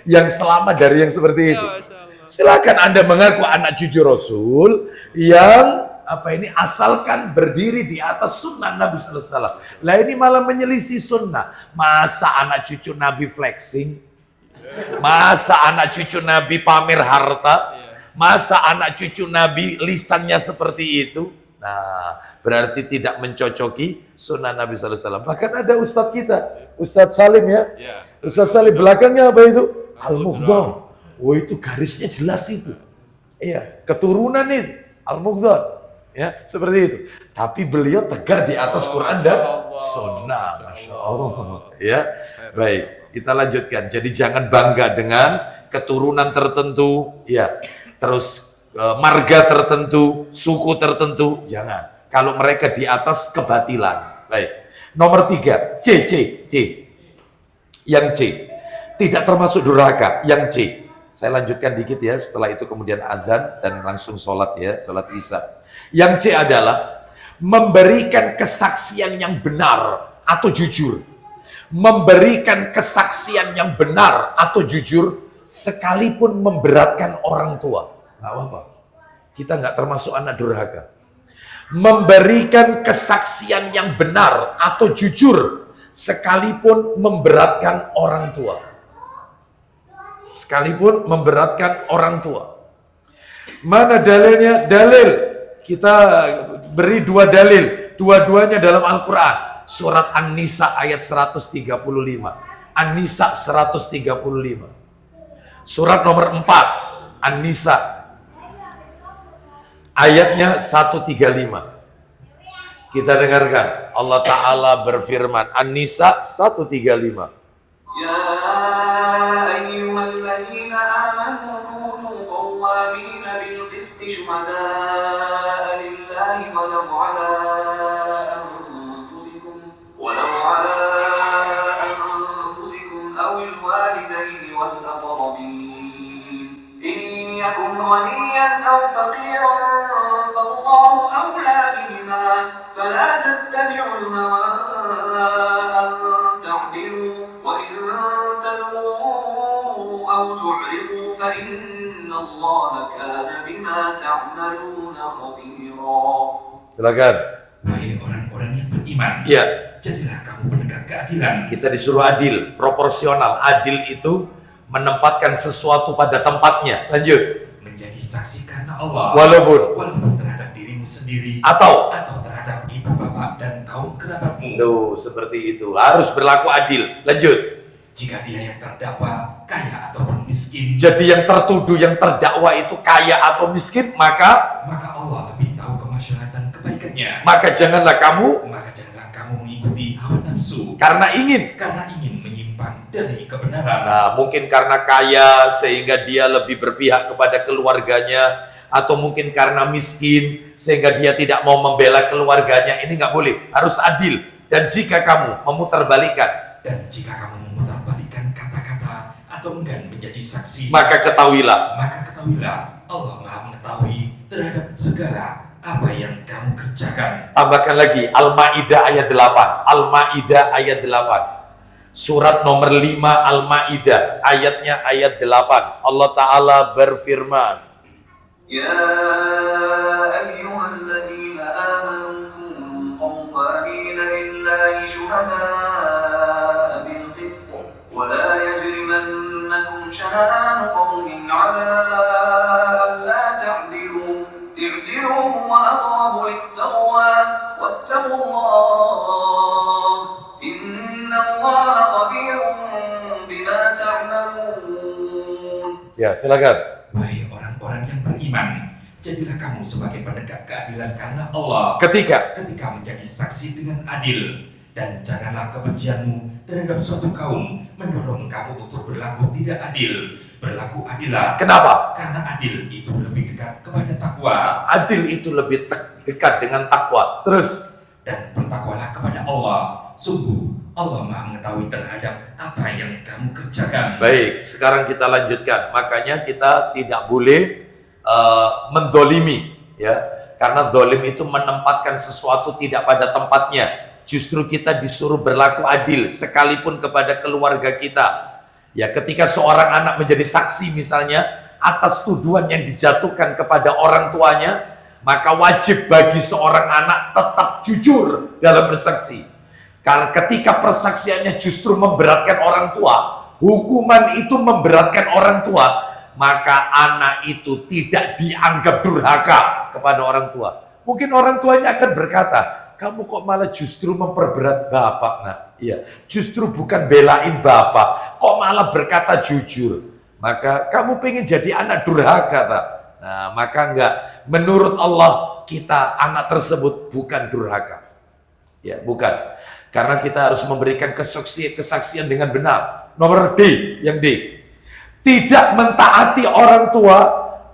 Yang selamat dari yang seperti itu. Silakan Anda mengaku anak cucu Rasul yang asalkan berdiri di atas sunnah Nabi sallallahu alaihi wasallam. Lah ini malah menyelisih sunnah. Masa anak cucu Nabi flexing? Masa anak cucu Nabi pamer harta? Masa anak cucu Nabi lisannya seperti itu? Nah, berarti tidak mencocoki sunnah Nabi sallallahu alaihi wasallam. Bahkan ada ustadz kita, Ustadz Salim ya. Ustadz Salim belakangnya apa itu? Al-Mughdhar. Oh itu garisnya jelas itu. Iya, keturunan itu Al-Mughdhar. Ya, seperti itu. Tapi beliau tegar di atas Quran dan sunnah. Masya Allah. Ya, baik. Kita lanjutkan. Jadi jangan bangga dengan keturunan tertentu, ya. Terus marga tertentu, suku tertentu, jangan. Kalau mereka di atas kebatilan. Baik. Nomor 3, C. Yang C. Tidak termasuk durhaka, yang C. Saya lanjutkan dikit ya, setelah itu kemudian azan dan langsung sholat ya, sholat isya. Yang C adalah memberikan kesaksian yang benar atau jujur. Memberikan kesaksian yang benar atau jujur sekalipun memberatkan orang tua. Nggak apa-apa. Kita nggak termasuk anak durhaka. Memberikan kesaksian yang benar atau jujur sekalipun memberatkan orang tua. Sekalipun memberatkan orang tua. Mana dalilnya? Dalil. Kita beri 2 dalil. Dua-duanya dalam Al-Quran. Surat An-Nisa ayat 135. An-Nisa 135. Surat nomor 4. An-Nisa. Ayatnya 135. Kita dengarkan. Allah Ta'ala berfirman. An-Nisa 135. يا أيها الذين آمنوا كونوا قوامين بالقسط شهداء لله ولو على أنفسكم أو الوالدين والأقربين إن يكن غنيا أو فقيرا فالله أولى بهما فلا تتبعوا الهوى أن تعدلوا وإن تلووا أو تعرضوا فإن الله كان بما تعملون خبيرا. Silakan. Wahai orang-orang yang beriman, Ya. Jadilah kamu penegak keadilan. Kita disuruh adil, proporsional. Adil itu menempatkan sesuatu pada tempatnya. Lanjut. Menjadi saksi karena Allah. Walaupun terhadap dirimu sendiri atau terhadap ibu bapak dan kaum kerabatmu. Seperti itu. Harus berlaku adil. Lanjut. Jika dia yang terdakwa kaya ataupun miskin. Jadi yang tertuduh, yang terdakwa itu kaya atau miskin, maka Allah lebih tahu kemaslahatan kebaikannya. Maka janganlah kamu mengikuti hawa nafsu. Karena ingin menyimpang dari kebenaran. Nah, mungkin karena kaya sehingga dia lebih berpihak kepada keluarganya, atau mungkin karena miskin sehingga dia tidak mau membela keluarganya. Ini nggak boleh. Harus adil. Dan jika kamu memutarbalikkan kata-kata atau enggan menjadi saksi, maka ketahuilah Allah Maha mengetahui terhadap segala apa yang kamu kerjakan. Tambahkan lagi Al-Maidah ayat 8. Al-Maidah ayat 8. Surat nomor 5 Al-Maidah, ayatnya ayat 8. Allah Ta'ala berfirman, Ya ayyuhalladzina amanu لله شهداء بالقسط ولا يجرمنكم شنآن قوم على ألا تعدلوا اعدلوا هو أقرب للتقوى واتقوا الله إن الله خبير بما تعملون. Ya, silakan. Wahai orang-orang yang beriman, jadilah kamu sebagai penegak keadilan karena Allah Ketika menjadi saksi dengan adil, dan janganlah kebencianmu terhadap suatu kaum mendorong kamu untuk berlaku tidak adil. Berlaku adillah. Kenapa? Karena adil itu lebih dekat kepada takwa. Adil itu lebih dekat dengan takwa. Terus, Dan bertakwalah kepada Allah. Sungguh Allah Maha mengetahui terhadap apa yang kamu kerjakan. baik, sekarang kita lanjutkan. Makanya kita tidak boleh menzolimi, ya, karena zolim itu menempatkan sesuatu tidak pada tempatnya. Justru kita disuruh berlaku adil, sekalipun kepada keluarga kita. Ya, ketika seorang anak menjadi saksi misalnya atas tuduhan yang dijatuhkan kepada orang tuanya, maka wajib bagi seorang anak tetap jujur dalam bersaksi. Karena ketika persaksiannya justru memberatkan orang tua, hukuman itu memberatkan orang tua, maka anak itu tidak dianggap durhaka kepada orang tua. Mungkin orang tuanya akan berkata, kamu kok malah justru memperberat bapak, nak? Iya, justru bukan belain bapak, kok malah berkata jujur. Maka kamu pengen jadi anak durhaka, tak? Nah, maka enggak. Menurut Allah, kita anak tersebut bukan durhaka. Ya, bukan. Karena kita harus memberikan kesaksian dengan benar. Nomor D, yang D. Tidak mentaati orang tua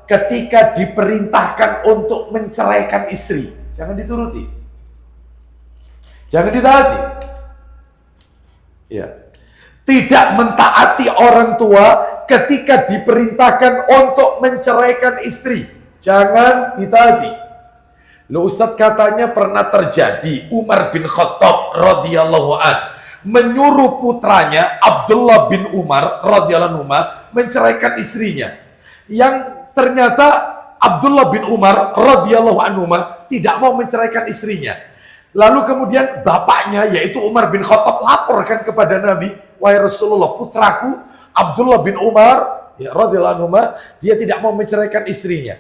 ketika diperintahkan untuk menceraikan istri. Jangan dituruti. Jangan ditaati. Ya. Tidak mentaati orang tua ketika diperintahkan untuk menceraikan istri. Jangan ditaati. Loh, Ustadz, katanya pernah terjadi Umar bin Khattab radhiyallahu an menyuruh putranya Abdullah bin Umar radhiyallahu anhu menceraikan istrinya. Yang ternyata Abdullah bin Umar radhiyallahu anhu tidak mau menceraikan istrinya. Lalu kemudian bapaknya yaitu Umar bin Khattab laporkan kepada Nabi, wahai Rasulullah, putraku Abdullah bin Umar ya radhiyallahu anhu dia tidak mau menceraikan istrinya.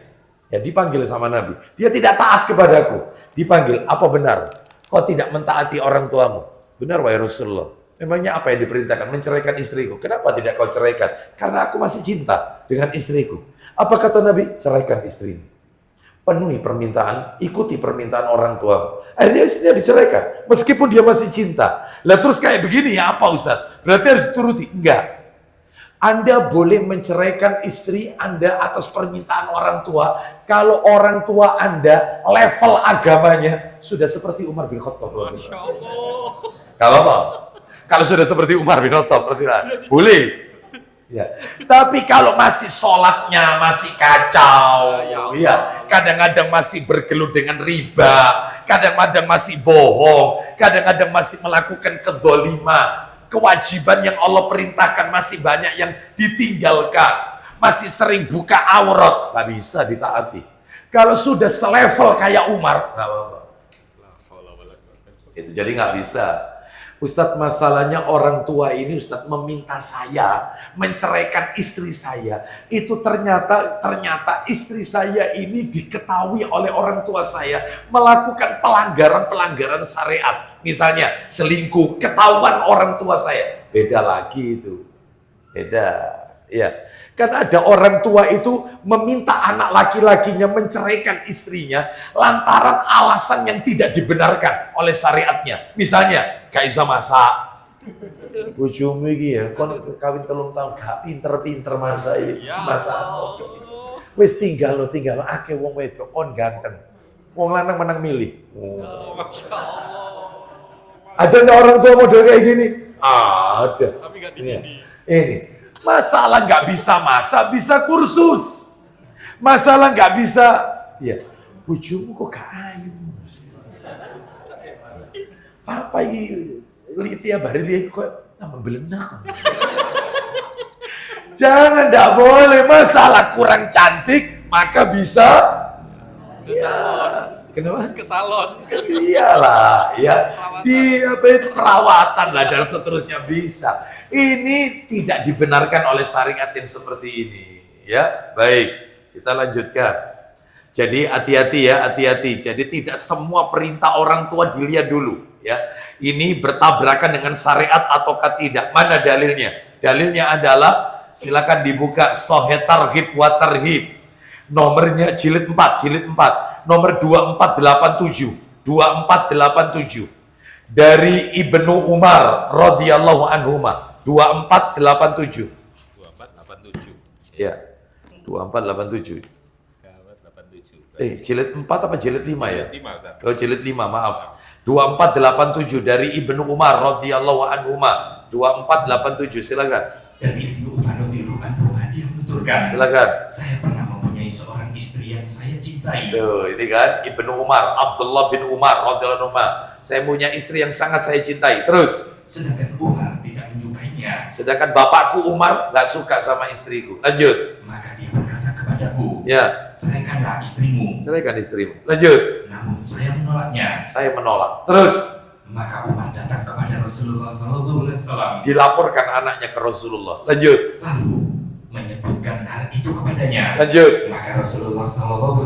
Ya, dipanggil sama Nabi. Dia tidak taat kepadaku. Dipanggil, apa benar? Kau tidak mentaati orang tuamu? Benar, wahai Rasulullah. Memangnya apa yang diperintahkan? Menceraikan istriku. Kenapa tidak kau ceraikan? Karena aku masih cinta dengan istriku. Apa kata Nabi? Ceraikan istrimu. Penuhi permintaan, ikuti permintaan orang tua. Akhirnya istrinya diceraikan. Meskipun dia masih cinta. Lah terus kayak begini ya apa Ustaz? Berarti harus turuti? Enggak. Anda boleh menceraikan istri Anda atas permintaan orang tua kalau orang tua Anda level agamanya sudah seperti Umar bin Khattab. Masya Allah. Kalau apa? Kalau sudah seperti Umar bin Khattab, berarti boleh. Ya. Tapi kalau masih sholatnya masih kacau, ya, kadang-kadang masih bergelut dengan riba, kadang-kadang masih bohong, kadang-kadang masih melakukan kezaliman. Kewajiban yang Allah perintahkan masih banyak yang ditinggalkan. Masih sering buka aurat. Nggak bisa ditaati. Kalau sudah selevel kayak Umar, nggak apa-apa. Itu jadi nggak bisa. Ustadz, masalahnya orang tua ini Ustadz meminta saya menceraikan istri saya. Itu ternyata istri saya ini diketahui oleh orang tua saya melakukan pelanggaran-pelanggaran syariat. Misalnya selingkuh, ketahuan orang tua saya. Beda lagi itu. Beda. Ya. Kan ada orang tua itu meminta anak laki-lakinya menceraikan istrinya lantaran alasan yang tidak dibenarkan oleh syariatnya. Misalnya, gak bisa masak. Bojomu iki ya, kon kawin 3 tahun gak pinter-pinter masak masak. Wis tinggal lo akeh wong wedok kon ganteng. Wong lanang menang milih. Ada nggak orang tua model kayak gini? Ada. Tapi nggak di sini. Ini. Masalah nggak bisa masak, bisa kursus. Masalah nggak bisa, ya, bojomu kok gak ayu. Apa ini tiap hari lihat kok tambah belenak. Jangan, nggak boleh. Masalah kurang cantik, maka bisa. Ya, Kenapa? Ke salon. Iyalah, ya. Dia perawatan lah dan seterusnya bisa. Ini tidak dibenarkan oleh syariat yang seperti ini. Ya, baik. Kita lanjutkan. Jadi hati-hati ya, hati-hati. Jadi tidak semua perintah orang tua dilihat dulu. Ya, ini bertabrakan dengan syariat ataukah tidak? Mana dalilnya? Dalilnya adalah silakan dibuka Sahih Targhib wa Tarhib. Nomornya jilid 4, nomor 2487. 2487 dari Ibnu Umar radhiyallahu anhuma. 2487. 2487. Ya. 2487. 2487. Jilid 4 apa jilid 5 ya? Jilid 5, Ustaz. Oh, jilid 5, maaf. 2487 dari Ibnu Umar radhiyallahu anhuma. 2487, silakan. Dari Ibnu Umar radhiyallahu anhu dia menuturkan, Silakan. saya pernah mempunyai seorang istri yang saya cintai. Tuh, ini kan Ibnu Umar, Abdullah bin Umar radhiyallahu anhu. Saya punya istri yang sangat saya cintai. Terus, Sedangkan Umar tidak menyukainya. sedangkan bapakku Umar nggak suka sama istriku. Lanjut. Maka dia berkata kepadaku, Ya, ceraikanlah istrimu. ceraikan istrimu. Lanjut. Namun saya menolaknya. Saya menolak. Terus, Maka Umar datang kepada Rasulullah SAW, dilaporkan anaknya ke Rasulullah. Lanjut. lalu menyebutkan hal itu kepadanya. Lanjut. Maka Rasulullah SAW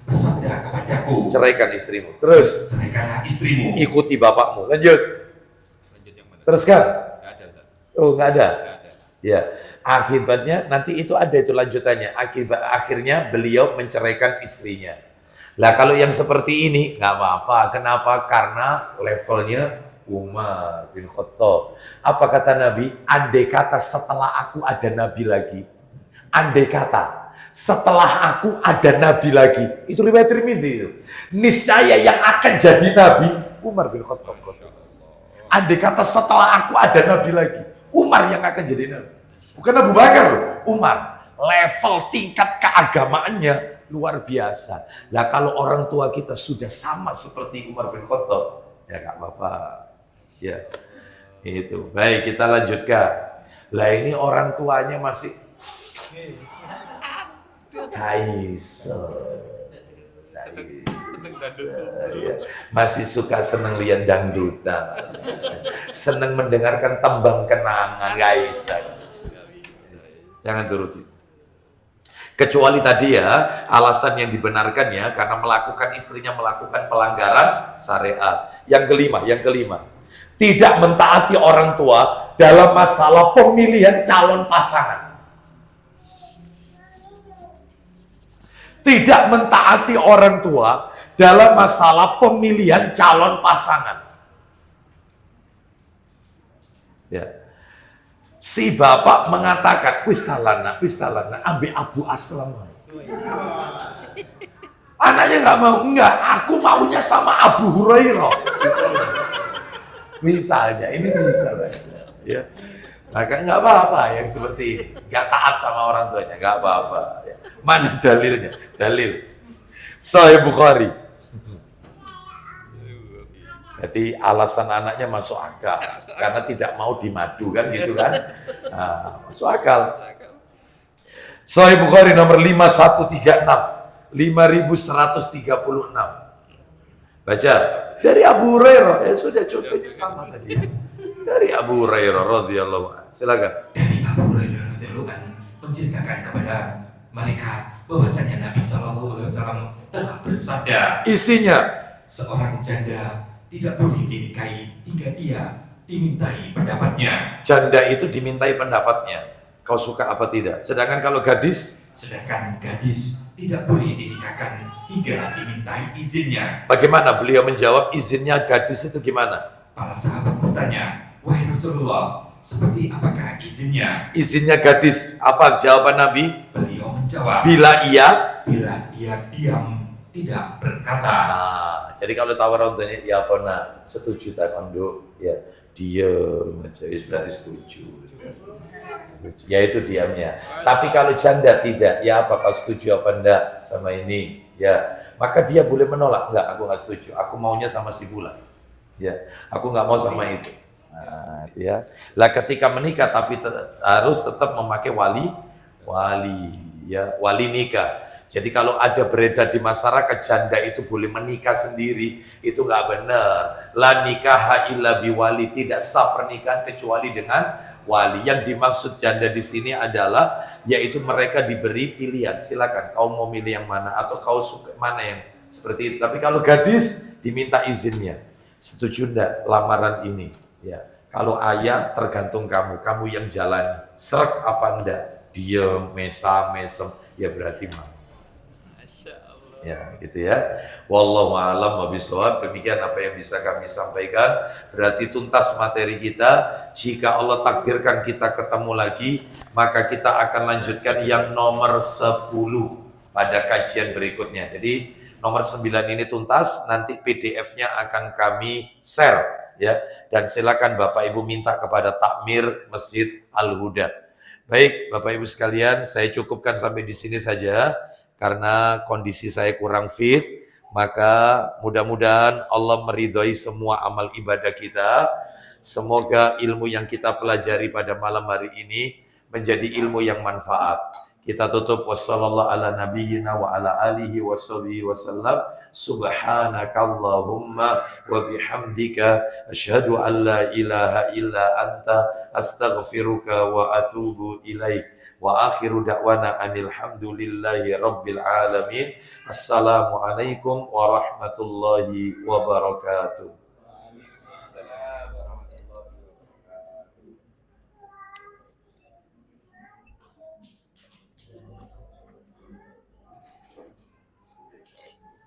bersabda kepadaku, Ceraikan istrimu. Terus, ceraikanlah istrimu. ikuti bapakmu. Lanjut. Lanjut yang mana? Teruskan. Nggak ada, Ustaz. Oh, nggak ada. Nggak ada. Ya, akibatnya nanti itu ada itu lanjutannya. Akhirnya beliau menceraikan istrinya. Lah kalau yang seperti ini nggak apa-apa. Kenapa? Karena levelnya Umar bin Khattab. Apa kata Nabi? Andai kata setelah aku ada Nabi lagi. Andai kata setelah aku ada Nabi lagi. Itu riwayat Tirmidzi itu. Niscaya yang akan jadi Nabi Umar bin Khattab. Andai kata setelah aku ada Nabi lagi, Umar yang akan jadi Nabi. Bukan Abu Bakar loh, Umar. Level tingkat keagamaannya luar biasa. Lah kalau orang tua kita sudah sama seperti Umar bin Khattab, ya nggak apa-apa. Ya, itu. Baik, kita lanjutkan. Lah ini orang tuanya masih masih suka seneng lian dangdutan, seneng mendengarkan tembang kenangan, guys. Jangan turuti. Kecuali tadi ya, alasan yang dibenarkan ya, karena istrinya melakukan pelanggaran syariat. Yang kelima, tidak mentaati orang tua dalam masalah pemilihan calon pasangan. Tidak mentaati orang tua dalam masalah pemilihan calon pasangan. Ya. Si bapak mengatakan, wis talana, ambil Abu Aslam. Anaknya nggak mau, enggak, aku maunya sama Abu Hurairah. Misalnya, ini bisa ya. Maka nggak apa-apa yang seperti ini, nggak taat sama orang tuanya, nggak apa-apa. Ya. Mana dalilnya? Dalil Sahih Bukhari. Jadi alasan anaknya masuk akal karena tidak mau dimadu kan gitu kan. Nah, masuk akal. Sahih Bukhari nomor 5136, 5136. Baca dari Abu Hurairah. Ya sudah cukup sama tadi. Dari Abu Hurairah radhiyallahu anhu. Silakan. Dari Abu Hurairah radhiyallahu anhu menceritakan kepada mereka bahwasanya Nabi SAW telah bersabda, Isinya, seorang janda tidak boleh dinikahi hingga dia dimintai pendapatnya. janda itu dimintai pendapatnya. Kau suka apa tidak? Sedangkan kalau gadis, Sedangkan gadis tidak boleh dinikahkan hingga dimintai izinnya. bagaimana beliau menjawab izinnya gadis itu gimana? Para sahabat bertanya, wahai Rasulullah, seperti apakah izinnya? Izinnya gadis, apa jawaban Nabi? Beliau menjawab, Bila iya, bila dia diam tidak berkata. nah, jadi kalau tawar orang tuanya, ya apa nak, setuju tak konduk, ya diam aja, berarti setuju. Ya itu diamnya. Tapi kalau janda tidak, ya apa kau setuju apa enggak sama ini? Ya, maka dia boleh menolak. Enggak, aku nggak setuju. Aku maunya sama si fulan. Ya, aku nggak mau sama itu. Nah, ya. Lah ketika menikah tapi harus tetap memakai wali, ya, wali nikah. Jadi kalau ada beredar di masyarakat janda itu boleh menikah sendiri, itu nggak benar. La nikaha illa biwali, tidak sah pernikahan kecuali dengan wali. Yang dimaksud janda di sini adalah yaitu mereka diberi pilihan. Silakan kau mau milih yang mana atau kau suka mana yang seperti itu. Tapi kalau gadis diminta izinnya. Setuju enggak lamaran ini? Ya. Kalau ayah tergantung kamu yang jalani. Serak apa enggak? Diem, mesem, ya berarti mau. Masya Allah. Ya, gitu ya. Wallahu a'lam wabishawab. Demikian apa yang bisa kami sampaikan. Berarti tuntas materi kita. Jika Allah takdirkan kita ketemu lagi, maka kita akan lanjutkan yang nomor 10 pada kajian berikutnya. Jadi nomor 9 ini tuntas, nanti PDF-nya akan kami share ya. Dan silakan Bapak Ibu minta kepada takmir Masjid Al-Huda. Baik, Bapak Ibu sekalian, saya cukupkan sampai di sini saja karena kondisi saya kurang fit. Maka mudah-mudahan Allah meridhai semua amal ibadah kita. Semoga ilmu yang kita pelajari pada malam hari ini menjadi ilmu yang manfaat. Kita tutup wassallallahu ala nabiyyina wa ala alihi washabihi wasallam. Subhanakallahumma wa bihamdika asyhadu an la ilaha illa anta astaghfiruka wa atubu ilaik. Wa akhiru da'wana anil hamdulillahi rabbil alamin. Assalamualaikum warahmatullahi wabarakatuh.